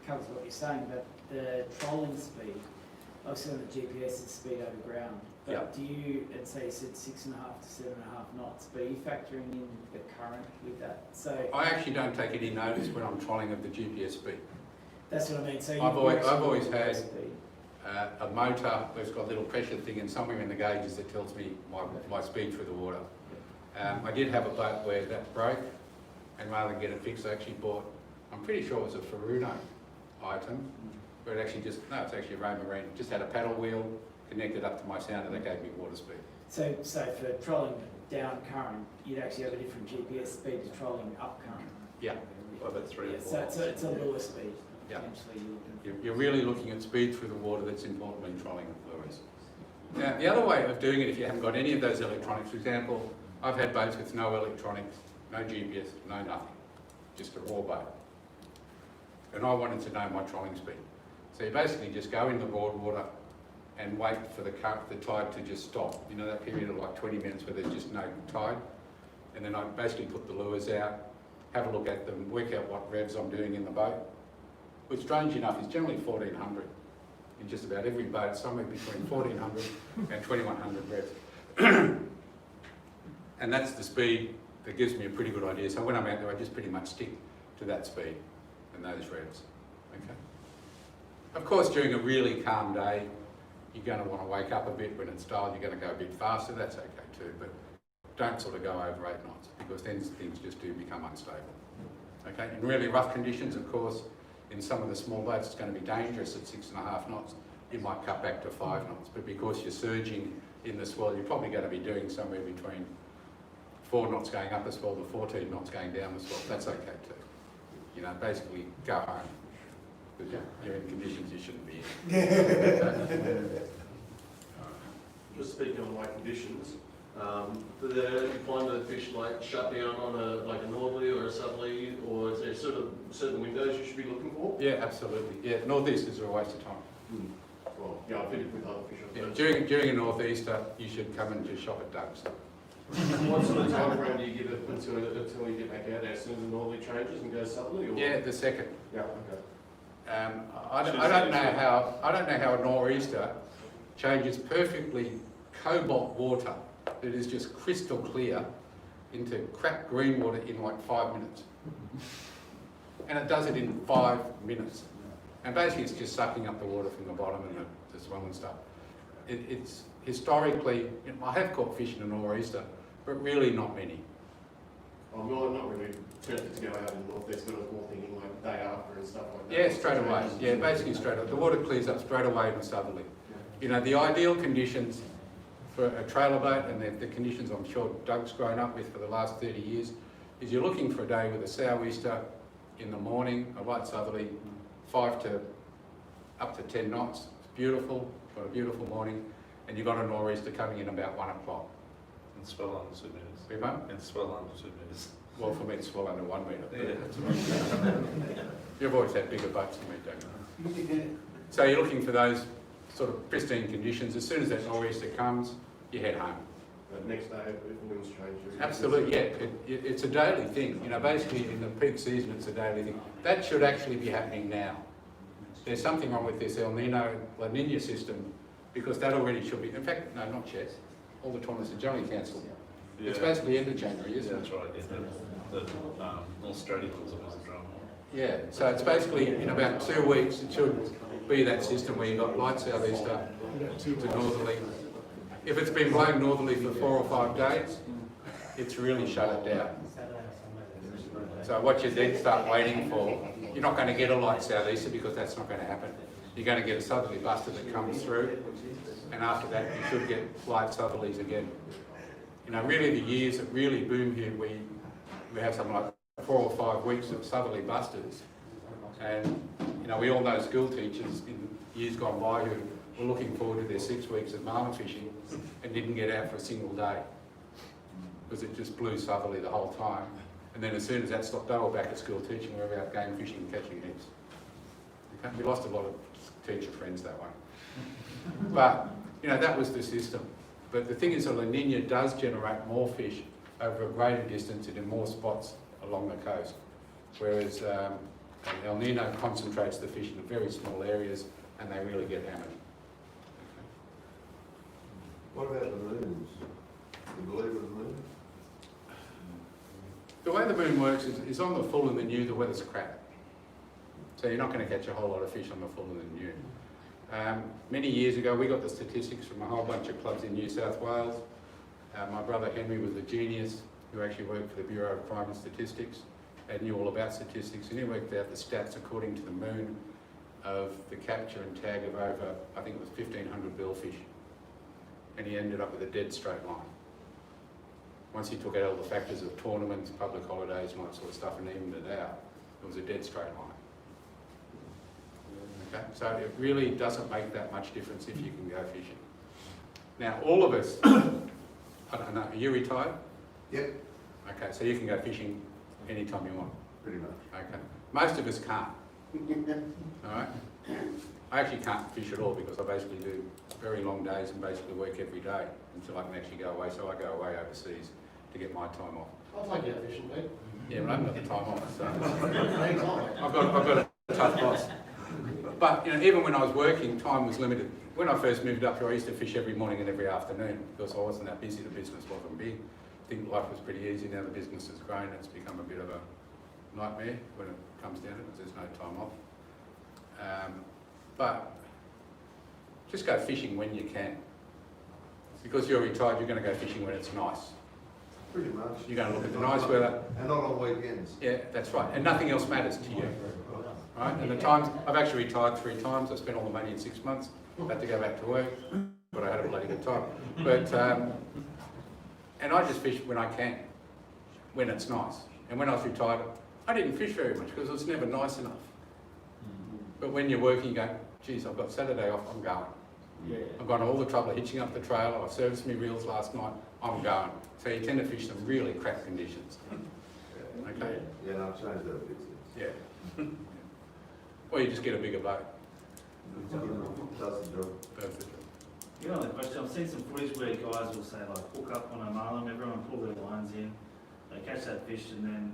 Speaker 10: covers what you're saying, but the trolling speed, obviously on the GPS it's speed over ground. But
Speaker 3: Yeah.
Speaker 10: do you, and say you said 6.5 to 7.5 knots, but are you factoring in the current with that? So
Speaker 3: I actually don't take any notice when I'm trolling of the GPS speed.
Speaker 10: that's what I mean. So
Speaker 3: I've always
Speaker 10: the
Speaker 3: had
Speaker 10: speed.
Speaker 3: A motor that's got a little pressure thing, and somewhere in the gauges that tells me my speed through the water. I did have a boat where that broke, and rather than get it fixed, I actually bought, I'm pretty sure it was a Furuno item, but it actually it's actually a Raymarine. It just had a paddle wheel connected up to my sounder that gave me water speed.
Speaker 10: So for trolling down current, you'd actually have a different GPS speed to trolling up current.
Speaker 3: Yeah.
Speaker 1: By about 3 or
Speaker 10: Yeah,
Speaker 1: 4.
Speaker 10: so it's a lower speed,
Speaker 3: Yeah.
Speaker 10: potentially you're looking for.
Speaker 3: You're really looking at speed through the water that's important when trolling lures. Now, the other way of doing it, if you haven't got any of those electronics, for example, I've had boats with no electronics, no GPS, no nothing, just a raw boat. And I wanted to know my trolling speed. So you basically just go in the broad water and wait for the tide to just stop. You know, that period of like 20 minutes where there's just no tide. And then I basically put the lures out, have a look at them, work out what revs I'm doing in the boat, which strange enough is generally 1400 in just about every boat, somewhere between 1400 and 2100 revs. And that's the speed that gives me a pretty good idea. So when I'm out there, I just pretty much stick to that speed and those revs. Okay. Of course, during a really calm day, you're going to want to wake up a bit. When it's dull, you're going to go a bit faster. That's okay too, but don't sort of go over 8 knots because then things just do become unstable. Okay. In really rough conditions, of course, in some of the small boats, it's going to be dangerous at 6.5 knots. You might cut back to 5 knots, but because you're surging in the swell, you're probably going to be doing somewhere between 4 knots going up the swell to 14 knots going down the swell. That's okay too. You know, basically go home because you're in conditions you shouldn't be in.
Speaker 7: Just speaking on like conditions, do you find the fish like shut down on a northerly or a southerly, or is there sort of certain windows you should be looking for?
Speaker 3: Yeah, absolutely. Yeah, northeasters are a waste of time.
Speaker 7: Well, yeah, I've fitted with other fish.
Speaker 3: Yeah, during a northeaster, you should come and just shop at Doug's.
Speaker 7: What sort of time frame do you give it until you get back out there? As soon as the northerly changes and goes southerly? Or?
Speaker 3: Yeah, the second.
Speaker 7: Yeah, okay.
Speaker 3: I don't know how a nor'easter changes perfectly cobalt water that is just crystal clear into crap green water in like 5 minutes. And it does it in 5 minutes. And basically it's just sucking up the water from the bottom and the swell and stuff. It's historically, I have caught fish in a nor'easter, but really not many.
Speaker 7: I'm not really tempted to go out in the northeast, but I was more thinking like day after and stuff like that.
Speaker 3: Yeah, straight away. Yeah, basically straight away. The water clears up straight away in the southerly. You know, the ideal conditions for a trailer boat, and the conditions I'm sure Doug's grown up with for the last 30 years, is you're looking for a day with a sou'easter in the morning, a light southerly, 5 to up to 10 knots. It's beautiful, got a beautiful morning, and you've got a nor'easter coming in about 1 o'clock.
Speaker 1: And swell under 2 metres.
Speaker 3: We won't?
Speaker 1: And swell under 2 metres.
Speaker 3: Well, for me, it's well under 1 metre.
Speaker 1: Yeah.
Speaker 3: You've always had bigger boats than me, Doug.
Speaker 2: Yeah.
Speaker 3: So you're looking for those sort of pristine conditions. As soon as that nor'easter comes, you head home.
Speaker 7: But next day, if the winds change.
Speaker 3: Absolutely, yeah. It's a daily thing. You know, basically in the peak season, it's a daily thing. That should actually be happening now. There's something wrong with this El Nino, La Nina system, because that already should be. In fact, no, not yet. All the tournaments are generally cancelled.
Speaker 1: Yeah.
Speaker 3: It's basically end of January, isn't
Speaker 1: Yeah,
Speaker 3: it?
Speaker 1: that's right. Yeah, the Australia was a drama.
Speaker 3: Yeah, so it's basically in about 2 weeks, it should be that system where you've got light southeaster to northerly. If it's been blowing northerly for 4 or 5 days, it's really shut it down. So what you then start waiting for, you're not going to get a light southeaster because that's not going to happen. You're going to get a southerly buster that comes through, and after that you should get light southerlies again. You know, really the years that really boom here, we have something like 4 or 5 weeks of southerly busters. And, you know, we all know school teachers in years gone by who were looking forward to their 6 weeks of marlin fishing and didn't get out for a single day because it just blew southerly the whole time. And then as soon as that stopped, they were back at school teaching, we were out game fishing and catching nets. Okay? We lost a lot of teacher friends that way. But, you know, that was the system. But the thing is, a La Nina does generate more fish over a greater distance and in more spots along the coast, whereas El Nino concentrates the fish in very small areas and they really get hammered.
Speaker 11: What about the moons? Do you believe in the moon?
Speaker 3: The way the moon works is on the full and the new, the weather's crap. So you're not going to catch a whole lot of fish on the full and the new. Many years ago, we got the statistics from a whole bunch of clubs in New South Wales. My brother Henry was a genius who actually worked for the Bureau of Crime and Statistics and knew all about statistics, and he worked out the stats according to the moon of the capture and tag of over, I think it was 1,500 billfish. And he ended up with a dead straight line. once you took out all the factors of tournaments, public holidays and all that sort of stuff and evened it out, it was a dead straight line. Okay, so it really doesn't make that much difference if you can go fishing. Now, all of us, I don't know, are you retired?
Speaker 11: Yep,
Speaker 3: Okay, so you can go fishing anytime you want.
Speaker 11: pretty much.
Speaker 3: Okay, most of us can't. All right, I actually can't fish at all because I basically do very long days and basically work every day until I can actually go away. So I go away overseas to get my time off.
Speaker 4: I'll take you out fishing, mate.
Speaker 3: Yeah, but I haven't got the time off, so
Speaker 4: Anytime, mate.
Speaker 3: I've got a tough boss. But you know, even when I was working, time was limited. When I first moved up here, I used to fish every morning and every afternoon because I wasn't that busy. The business wasn't big. I think life was pretty easy. Now the business has grown. It's become a bit of a nightmare when it comes down to it because there's no time off. But just go fishing when you can. Because you're retired, you're going to go fishing when it's nice.
Speaker 11: Pretty much.
Speaker 3: You're going to look at the nice weather.
Speaker 11: And not on weekends.
Speaker 3: Yeah, that's right. And nothing else matters to you. Right? And the times, I've actually retired 3 times. I spent all the money in 6 months. Had to go back to work, but I had a bloody good time. But, and I just fish when I can, when it's nice. And when I was retired, I didn't fish very much because it was never nice enough. But when you're working, you go, geez, I've got Saturday off, I'm going.
Speaker 10: Yeah.
Speaker 3: I've gone all the trouble of hitching up the trailer, I serviced my reels last night, I'm going. So you tend to fish some really crap conditions. Okay?
Speaker 11: Yeah, no, I've changed that a bit since.
Speaker 3: Yeah. Or you just get a bigger boat.
Speaker 11: Does the job.
Speaker 3: Perfect.
Speaker 5: You know the question, I've seen some footage where guys will say like hook up on a marlin, everyone pull their lines in, they catch that fish and then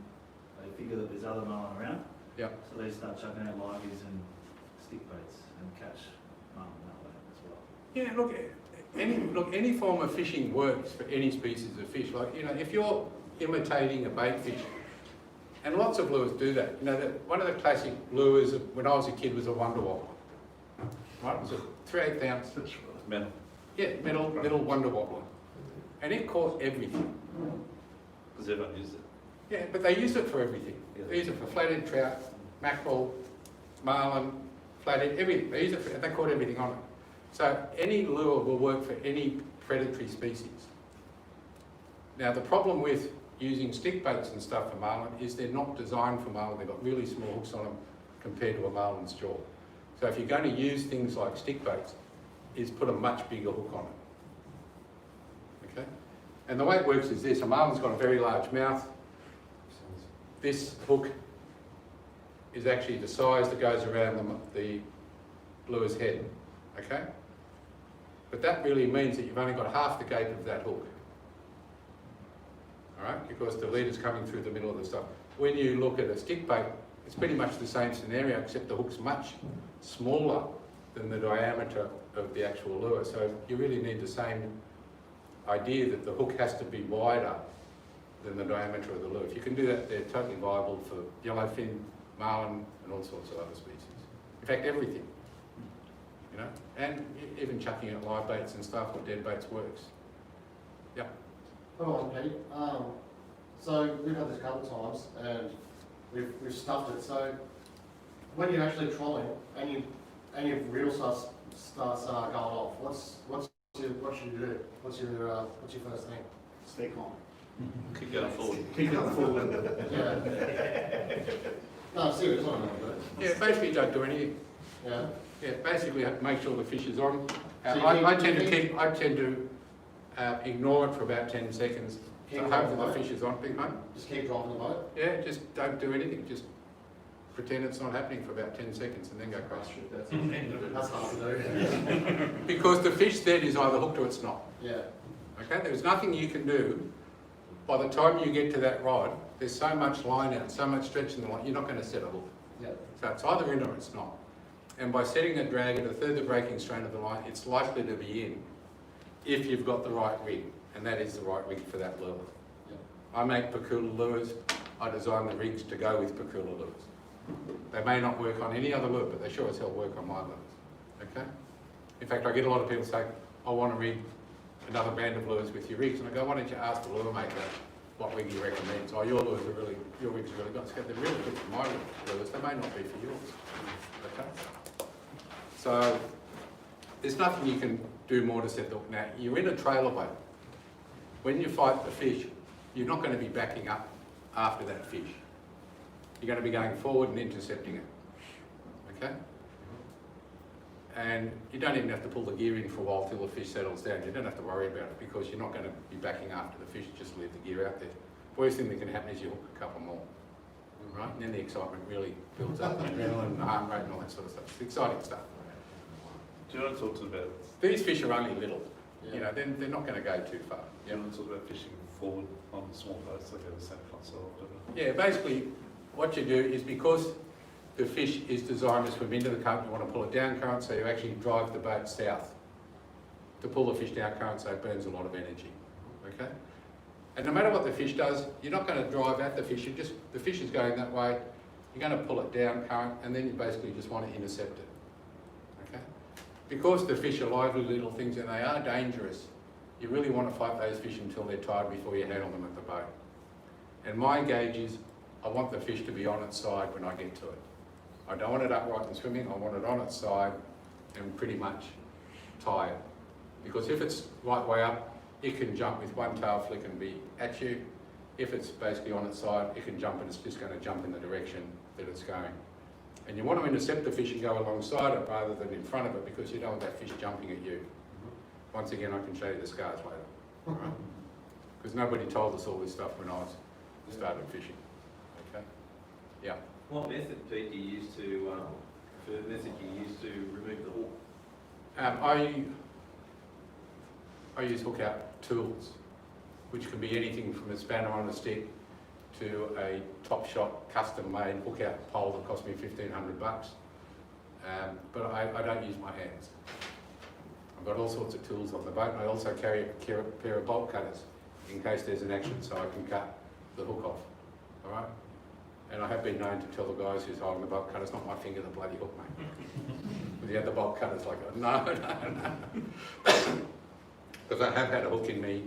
Speaker 5: they figure that there's other marlin around.
Speaker 3: Yeah.
Speaker 5: So they start chucking out liveys and stick baits and catch marlin that way as well.
Speaker 3: Yeah, look, any form of fishing works for any species of fish. Like, you know, if you're imitating a bait fish, and lots of lures do that. You know, one of the classic lures when I was a kid was a Wonder Wobbler. Right? It was a 3/8 ounce.
Speaker 1: Metal.
Speaker 3: Yeah, little Wonder Wobbler. And it caught everything.
Speaker 1: Because everyone uses it.
Speaker 3: Yeah, but they use it for everything.
Speaker 1: Yeah.
Speaker 3: They use it for flathead trout, mackerel, marlin, flathead, everything. They use it for, they caught everything on it. So any lure will work for any predatory species. Now the problem with using stick baits and stuff for marlin is they're not designed for marlin. They've got really small hooks on them compared to a marlin's jaw. So if you're going to use things like stick baits, is put a much bigger hook on it. Okay? And the way it works is this: a marlin's got a very large mouth. This hook is actually the size that goes around the lure's head. Okay? But that really means that you've only got half the gape of that hook. Alright? Because the leader's coming through the middle of the stuff. When you look at a stick bait, it's pretty much the same scenario, except the hook's much smaller than the diameter of the actual lure. So you really need the same idea that the hook has to be wider than the diameter of the lure. If you can do that, they're totally viable for yellowfin, marlin, and all sorts of other species. In fact, everything. You know, and even chucking out live baits and stuff or dead baits works. Yeah.
Speaker 4: Hold on, Pete. So we've had this a couple of times and we've stuffed it. So when you're actually trolling and your reel starts going off, what should you do? What's your first thing?
Speaker 2: Stay calm.
Speaker 1: Keep going forward.
Speaker 6: Keep it forward.
Speaker 4: Yeah. No, I'm serious. I'm not
Speaker 3: Yeah, basically don't do anything.
Speaker 4: Yeah.
Speaker 3: Yeah, basically make sure the fish is on.
Speaker 4: So you
Speaker 3: I
Speaker 4: keep-
Speaker 3: tend to ignore it for about 10 seconds. So
Speaker 4: Keep
Speaker 3: hope
Speaker 4: dropping
Speaker 3: that the
Speaker 4: the
Speaker 3: fish is on, big mate.
Speaker 4: Just keep dropping the boat.
Speaker 3: Yeah, just don't do anything. Just pretend it's not happening for about 10 seconds and then go crash.
Speaker 4: That's hard to do.
Speaker 3: Because the fish then is either hooked or it's not.
Speaker 4: Yeah.
Speaker 3: Okay, there's nothing you can do. By the time you get to that rod, there's so much line out, so much stretch in the line, you're not going to set a hook.
Speaker 4: Yeah.
Speaker 3: So it's either in or it's not. And by setting a drag at a third the breaking strain of the line, it's likely to be in if you've got the right rig, and that is the right rig for that lure.
Speaker 4: Yeah.
Speaker 3: I make Pakula lures. I design the rigs to go with Pakula lures. They may not work on any other lure, but they sure as hell work on my lures. Okay? In fact, I get a lot of people saying, I want to rig another band of lures with your rigs. And I go, why don't you ask the lure maker what rig he recommends? Oh, your rigs are really good. I go, they're really good for my lures. They may not be for yours. Okay? So there's nothing you can do more to set the hook. Now, you're in a trailer boat. When you fight the fish, you're not going to be backing up after that fish. You're going to be going forward and intercepting it. Okay? And you don't even have to pull the gear in for a while till the fish settles down. You don't have to worry about it because you're not going to be backing after the fish, just leave the gear out there. Worst thing that can happen is you hook a couple more, right? And then the excitement really builds up, the adrenaline, the heart rate and all that sort of stuff. It's exciting stuff.
Speaker 1: Do you want to talk to them about
Speaker 3: These fish are only little, you know, they're not going to go too far.
Speaker 1: Do you want to talk about fishing forward on the small boats like the Santa Console?
Speaker 3: Yeah, basically what you do is because the fish is designed to swim into the current, you want to pull it down current, so you actually drive the boat south to pull the fish down current, so it burns a lot of energy, okay? And no matter what the fish does, you're not going to drive at the fish, the fish is going that way, you're going to pull it down current, and then you basically just want to intercept it, okay? Because the fish are lively little things and they are dangerous, you really want to fight those fish until they're tired before you handle them at the boat. And my gauge is, I want the fish to be on its side when I get to it. I don't want it upright and swimming, I want it on its side and pretty much tired. Because if it's right way up, it can jump with one tail flick and be at you. If it's basically on its side, it can jump and it's just going to jump in the direction that it's going. And you want to intercept the fish and go alongside it rather than in front of it because you don't want that fish jumping at you. Once again, I can show you the scars later. Because nobody told us all this stuff when I started fishing. Okay? Yeah.
Speaker 12: What method, Pete, do you use to, remove the hook?
Speaker 3: I use hookup tools, which can be anything from a spanner on a stick to a top shot custom made hookup pole that cost me $1,500. But I don't use my hands. I've got all sorts of tools on the boat, and I also carry a pair of bolt cutters in case there's an action so I can cut the hook off. All right? And I have been known to tell the guys who's holding the bolt cutter, it's not my finger, the bloody hook, mate. But the other bolt cutter's like, no. Because I have had a hook in me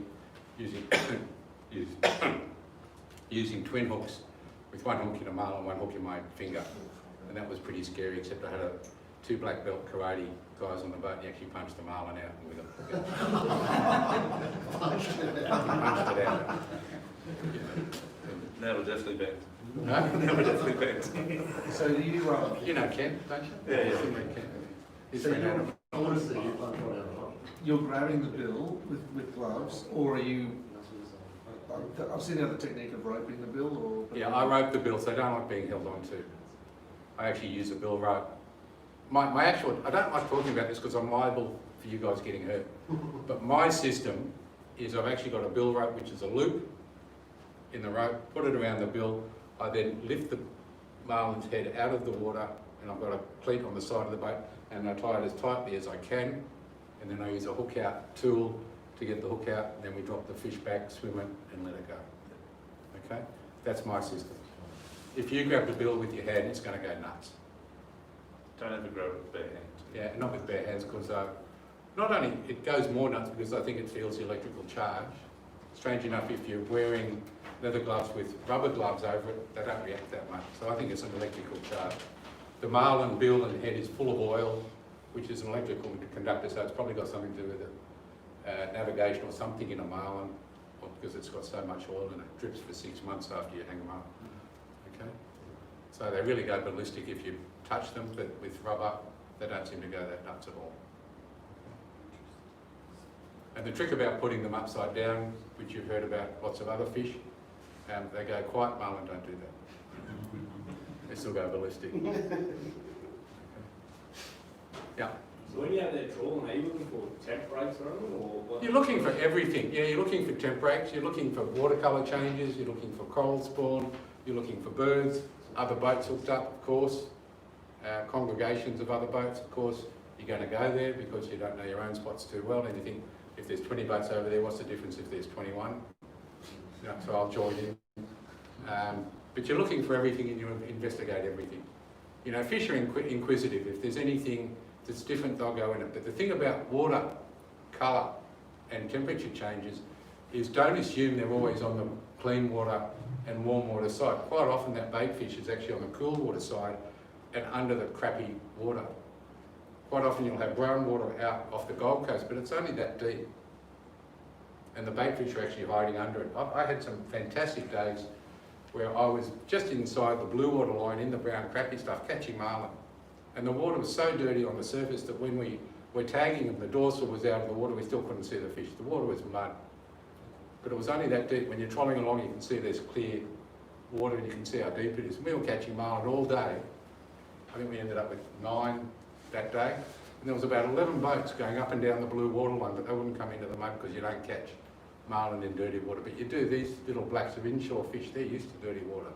Speaker 3: using twin hooks, with one hook in a marlin and one hook in my finger. And that was pretty scary, except I had two black belt karate guys on the boat and he actually punched the marlin out with a hook. Punched it out.
Speaker 1: Now we're definitely back.
Speaker 3: No?
Speaker 1: Now we're definitely back.
Speaker 6: So do you,
Speaker 3: You know Ken, don't you?
Speaker 1: Yeah, yeah.
Speaker 3: He's
Speaker 6: So
Speaker 3: been out of
Speaker 6: you're grabbing the bill with gloves, or are you, I've seen the other technique of roping the bill, or?
Speaker 3: Yeah, I rope the bill, so I don't like being held on to. I actually use a bill rope. My actual, I don't like talking about this because I'm liable for you guys getting hurt. But my system is I've actually got a bill rope, which is a loop in the rope, put it around the bill. I then lift the marlin's head out of the water, and I've got a cleat on the side of the boat, and I tie it as tightly as I can. And then I use a hook out tool to get the hook out, and then we drop the fish back, swim it, and let it go. Okay? That's my system. If you grab the bill with your hand, it's going to go nuts.
Speaker 1: Don't ever grab it with bare hands.
Speaker 3: Yeah, not with bare hands, because not only it goes more nuts because I think it feels the electrical charge. Strange enough, if you're wearing leather gloves with rubber gloves over it, they don't react that much. So I think it's an electrical charge. The marlin bill and head is full of oil, which is an electrical conductor, so it's probably got something to do with it. Navigation or something in a marlin, or because it's got so much oil and it drips for 6 months after you hang them up. Okay? So they really go ballistic if you touch them, but with rubber, they don't seem to go that nuts at all. And the trick about putting them upside down, which you've heard about lots of other fish, they go quiet, marlin don't do that. They still go ballistic. Okay. Yeah.
Speaker 12: So when you have that trawling, are you looking for temp breaks on them, or what?
Speaker 3: You're looking for everything. Yeah, you're looking for temp breaks, you're looking for watercolour changes, you're looking for coral spawn, you're looking for birds, other boats hooked up, of course, congregations of other boats, of course. You're going to go there because you don't know your own spots too well, and you think, if there's 20 boats over there, what's the difference if there's 21? Yeah, so I'll join in. But you're looking for everything and you investigate everything. You know, fish are inquisitive. If there's anything that's different, they'll go in it. But the thing about water, colour and temperature changes is don't assume they're always on the clean water and warm water side. Quite often that bait fish is actually on the cool water side and under the crappy water. Quite often you'll have brown water out off the Gold Coast, but it's only that deep. and the bait fish are actually hiding under it. I had some fantastic days where I was just inside the blue water line in the brown crappie stuff catching marlin, and the water was so dirty on the surface that when we were tagging them, the dorsal was out of the water, we still couldn't see the fish. The water was mud, but it was only that deep. When you're trolling along, you can see there's clear water and you can see how deep it is. We were catching marlin all day. I think we ended up with 9 that day, and there was about 11 boats going up and down the blue water line, but they wouldn't come into the mud because you don't catch marlin in dirty water. But you do, these little blacks of inshore fish, they're used to dirty water.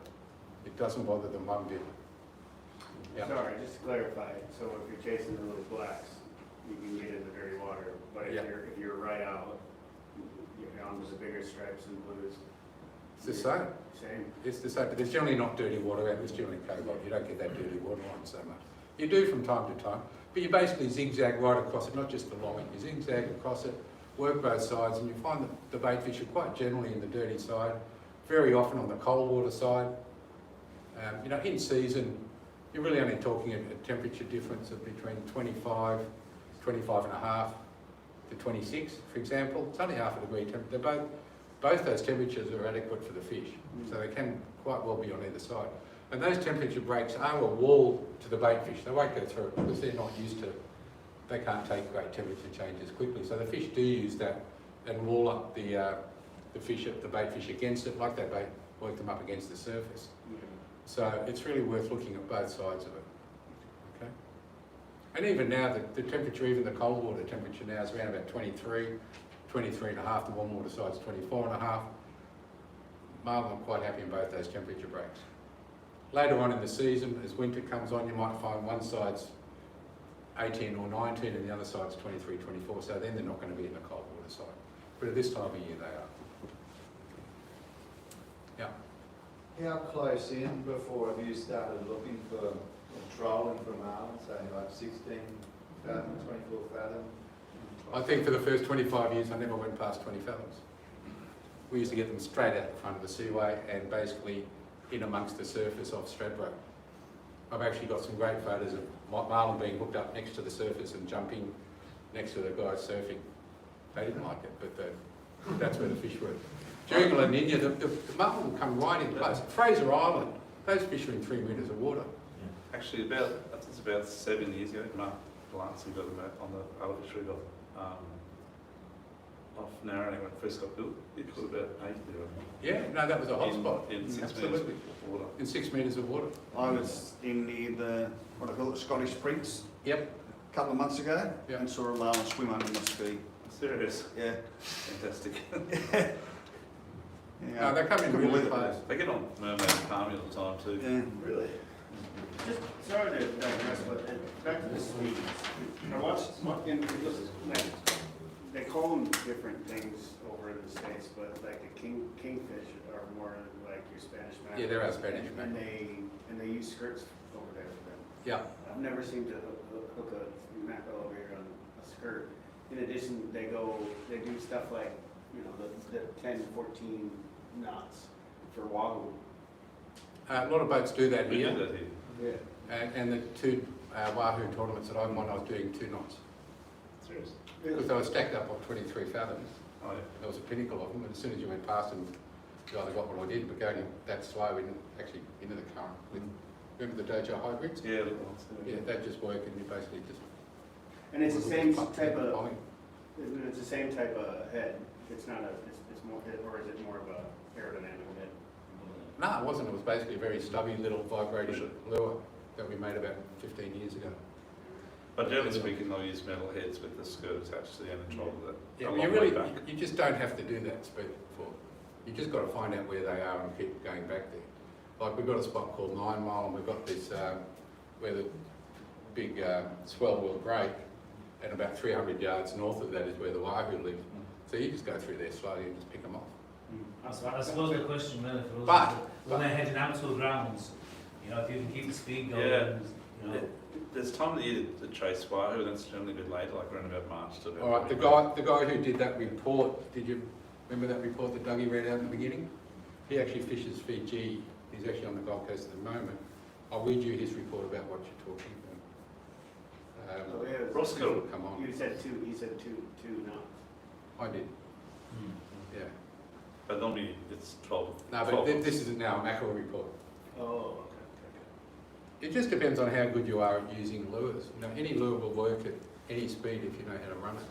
Speaker 3: It doesn't bother them one bit. Yeah.
Speaker 8: Sorry, just to clarify, so if you're chasing the little blacks, you can get in the dirty water, but if
Speaker 3: Yeah.
Speaker 8: you're right out, you're on with the bigger stripes and blues.
Speaker 3: It's the same.
Speaker 8: Same.
Speaker 3: It's the same, but there's generally not dirty water out, there's generally cobalt. You don't get that dirty water line so much. You do from time to time, but you basically zigzag right across it, not just along it. You zigzag across it, work both sides, and you find that the bait fish are quite generally in the dirty side, very often on the cold water side. You know, in season, you're really only talking a temperature difference of between 25 and a half to 26, for example. It's only half a degree temperature. Both those temperatures are adequate for the fish, so they can quite well be on either side. And those temperature breaks are a wall to the bait fish. They won't go through it because they're not used to, they can't take great temperature changes quickly. So the fish do use that and wall up the bait fish against it, like that bait, work them up against the surface. So it's really worth looking at both sides of it. Okay. And even now, the temperature, even the cold water temperature now is around about 23 and a half. The warm water side's 24 and a half. Marlin are quite happy in both those temperature breaks. Later on in the season, as winter comes on, you might find one side's 18 or 19 and the other side's 23, 24. So then they're not going to be in the cold water side. But at this time of year, they are. Yeah.
Speaker 11: How close in before have you started looking for trolling for marlin, say like 16 fathom, 24 fathom?
Speaker 3: I think for the first 25 years, I never went past 20 fathoms. We used to get them straight out the front of the seaway and basically in amongst the surface of Stradbroke. I've actually got some great photos of marlin being hooked up next to the surface and jumping next to the guys surfing. They didn't like it, but that's where the fish were. During La Nina, the marlin will come right in close. Fraser Island, those fish are in 3 metres of water.
Speaker 1: Actually, it's about 7 years ago, Mark Lancey got them out on the other fishery dock off Narrowing when it first got built. It put about 8 there.
Speaker 3: Yeah, no, that was a hot spot.
Speaker 1: In 6 metres
Speaker 3: Absolutely.
Speaker 1: of water.
Speaker 3: In 6 metres of water.
Speaker 2: I was in the what I call it, Scottish Prince,
Speaker 3: Yep.
Speaker 2: a couple of months ago,
Speaker 3: Yeah.
Speaker 2: and saw a marlin swim under my ski.
Speaker 1: Serious.
Speaker 2: Yeah.
Speaker 1: Fantastic.
Speaker 3: No, they come in
Speaker 2: Couldn't
Speaker 3: really
Speaker 2: believe it.
Speaker 3: close.
Speaker 1: They get on mermaid and palmy all the time too.
Speaker 2: Yeah.
Speaker 8: Really? Just, sorry to digress, but back to the Swedes. I watched, like, they call them different things over in the States, but like the kingfish are more like your Spanish mackerel.
Speaker 3: Yeah, they're our Spanish
Speaker 8: And
Speaker 3: mackerel.
Speaker 8: they use skirts over there for them.
Speaker 3: Yeah.
Speaker 8: I've never seen to hook a mackerel over here on a skirt. In addition, they do stuff like, you know, the 10, 14 knots for Wahoo.
Speaker 3: A lot of boats do that
Speaker 1: We
Speaker 3: here.
Speaker 1: do that here.
Speaker 8: Yeah.
Speaker 3: And the 2 Wahoo tournaments that I won, I was doing 2 knots.
Speaker 1: Serious.
Speaker 3: Because they were stacked up on 23 fathoms.
Speaker 1: Oh, yeah.
Speaker 3: There was a pinnacle of them, and as soon as you went past them, you either got what I did, but going that slow in, actually into the current. Remember the Dojo hybrids?
Speaker 1: Yeah, little ones.
Speaker 3: Yeah, that just work, and you basically just...
Speaker 8: And it's the same
Speaker 3: pump
Speaker 8: type
Speaker 3: them
Speaker 8: of,
Speaker 3: bombing.
Speaker 8: it's the same type of head. It's not it's more, or is it more of a aerodynamic head?
Speaker 3: No, it wasn't. It was basically a very stubby little vibrating lure that we made about 15 years ago.
Speaker 1: But generally speaking, they'll use metal heads with the skirt attached to the end and troll that.
Speaker 3: Yeah,
Speaker 1: a
Speaker 3: well,
Speaker 1: long
Speaker 3: you
Speaker 1: way
Speaker 3: really,
Speaker 1: back.
Speaker 3: you just don't have to do that for. You just got to find out where they are and keep going back there. Like we've got a spot called 9 Mile, and we've got this where the big swell will break, and about 300 yards north of that is where the Wahoo live. So you just go through there slowly and just pick them off.
Speaker 5: I suppose the question then, if it was
Speaker 3: But-
Speaker 5: when they're heading out to the grounds, you know, if you can keep the speed going,
Speaker 1: Yeah.
Speaker 5: you know.
Speaker 1: There's time of the year to chase Wahoo, and that's generally a bit later, like around about March to about.
Speaker 3: All right, the guy who did that report, did you remember that report that Dougie read out in the beginning? He actually fishes Fiji. He's actually on the Gold Coast at the moment. I'll read you his report about what you're talking about.
Speaker 8: Oh, yeah.
Speaker 1: Roscoe.
Speaker 3: Come on.
Speaker 8: You said two knots.
Speaker 3: I did. Yeah.
Speaker 1: But normally it's 12.
Speaker 3: No,
Speaker 1: 12
Speaker 3: but
Speaker 1: knots.
Speaker 3: this isn't now a mackerel report.
Speaker 8: Oh, okay.
Speaker 3: It just depends on how good you are at using lures. You know, any lure will work at any speed if you know how to run it.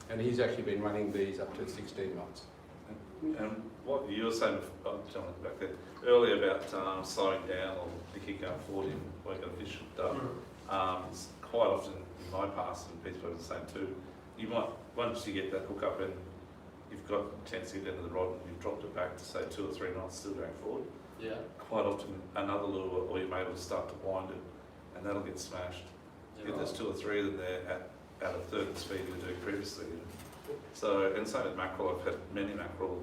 Speaker 3: And he's actually been running these up to 16 knots.
Speaker 1: And what you were saying, John, back there, earlier about slowing down or picking going forward in where you've got a fish hooked up, it's quite often in my past, and Pete's probably the same too, you might, once you get that hook up and you've got a chance to get into the rod and you've dropped it back to say 2 or 3 knots still going forward,
Speaker 12: Yeah.
Speaker 1: quite often another lure or your mate will start to wind it and that'll get smashed. If there's 2 or 3 of them there at a third of the speed you were doing previously. So, and same with mackerel, I've had many mackerel,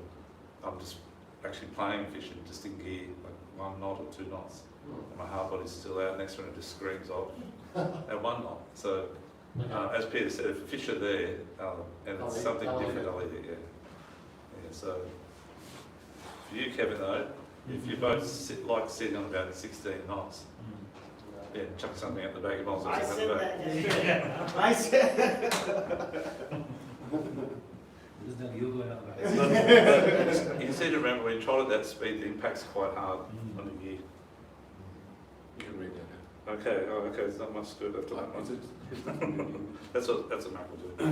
Speaker 1: I'm just actually playing fishing just in gear, like 1 knot or 2 knots. And my hard body's still out, next one it just screams off at 1 knot. So, as Peter said, if the fish are there, and it's something different, I'll eat it, yeah. So, for you, Kevin, though, if you both like sitting on about 16 knots, yeah, chuck something at the bag of bombs or
Speaker 10: I
Speaker 1: something
Speaker 10: said
Speaker 1: like
Speaker 10: that yesterday. I said.
Speaker 5: There's no you going out there.
Speaker 1: You need to remember when you trot at that speed, the impact's quite hard on the gear.
Speaker 3: You can read that
Speaker 1: Okay, there's not much to it after that one. That's what mackerel do.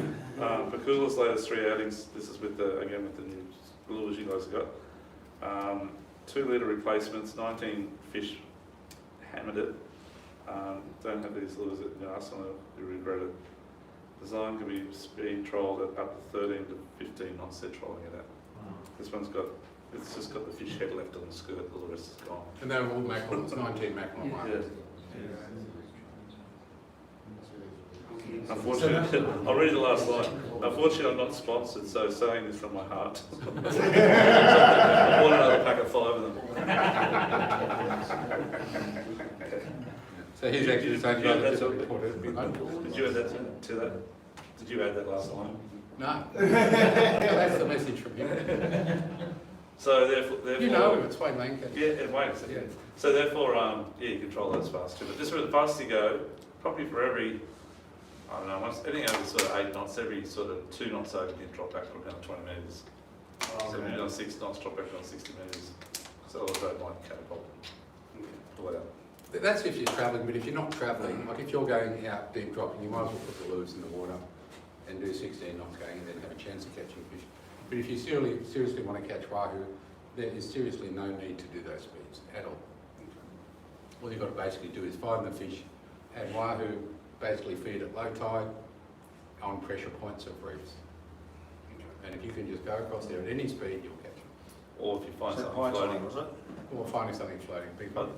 Speaker 1: Pakula's latest 3 outings, this is with the new lures you guys have got. 2 litre replacements, 19 fish hammered it. Don't have these lures at the arsenal, you regret it. Design can be being trolled at up to 13 to 15 knots they're trolling it at. This one's got, it's just got the fish head left on the skirt, all the rest is gone.
Speaker 3: And they're all mackerel, it's 19 mackerel on one.
Speaker 1: Unfortunately, I'll read the last line. Unfortunately, I'm not sponsored, so saying this from my heart. I bought another pack of 5 of them.
Speaker 3: So he's actually saying
Speaker 1: Yeah,
Speaker 3: that
Speaker 1: that's
Speaker 3: this
Speaker 1: okay.
Speaker 3: report has been local.
Speaker 1: Did you add that to that? Did you add that last line?
Speaker 3: No. That's the message from him.
Speaker 1: So therefore,
Speaker 3: You know him, it's Wayne Lancaster.
Speaker 1: Yeah, wait a second.
Speaker 3: Yeah.
Speaker 1: So therefore, yeah, you control those fast too. But this was the fastest you go, probably for every, I don't know, once anything over sort of 8 knots, every sort of 2 knots over, you drop back for about 20 metres. So if you're on 6 knots, drop back on 60 metres. So I don't mind catapult. Pull it out.
Speaker 3: That's if you're travelling, but if you're not travelling, like if you're going out deep dropping, you might as well put the lures in the water and do 16 knots going and then have a chance of catching fish. But if you seriously want to catch wahoo, there is seriously no need to do those speeds at all. All you've got to basically do is find the fish, and wahoo basically feed at low tide on pressure points of reefs. And if you can just go across there at any speed, you'll catch them.
Speaker 1: Or if you find
Speaker 2: So
Speaker 1: something
Speaker 2: high
Speaker 1: floating.
Speaker 2: tide, was it?
Speaker 3: Or finding something floating. People.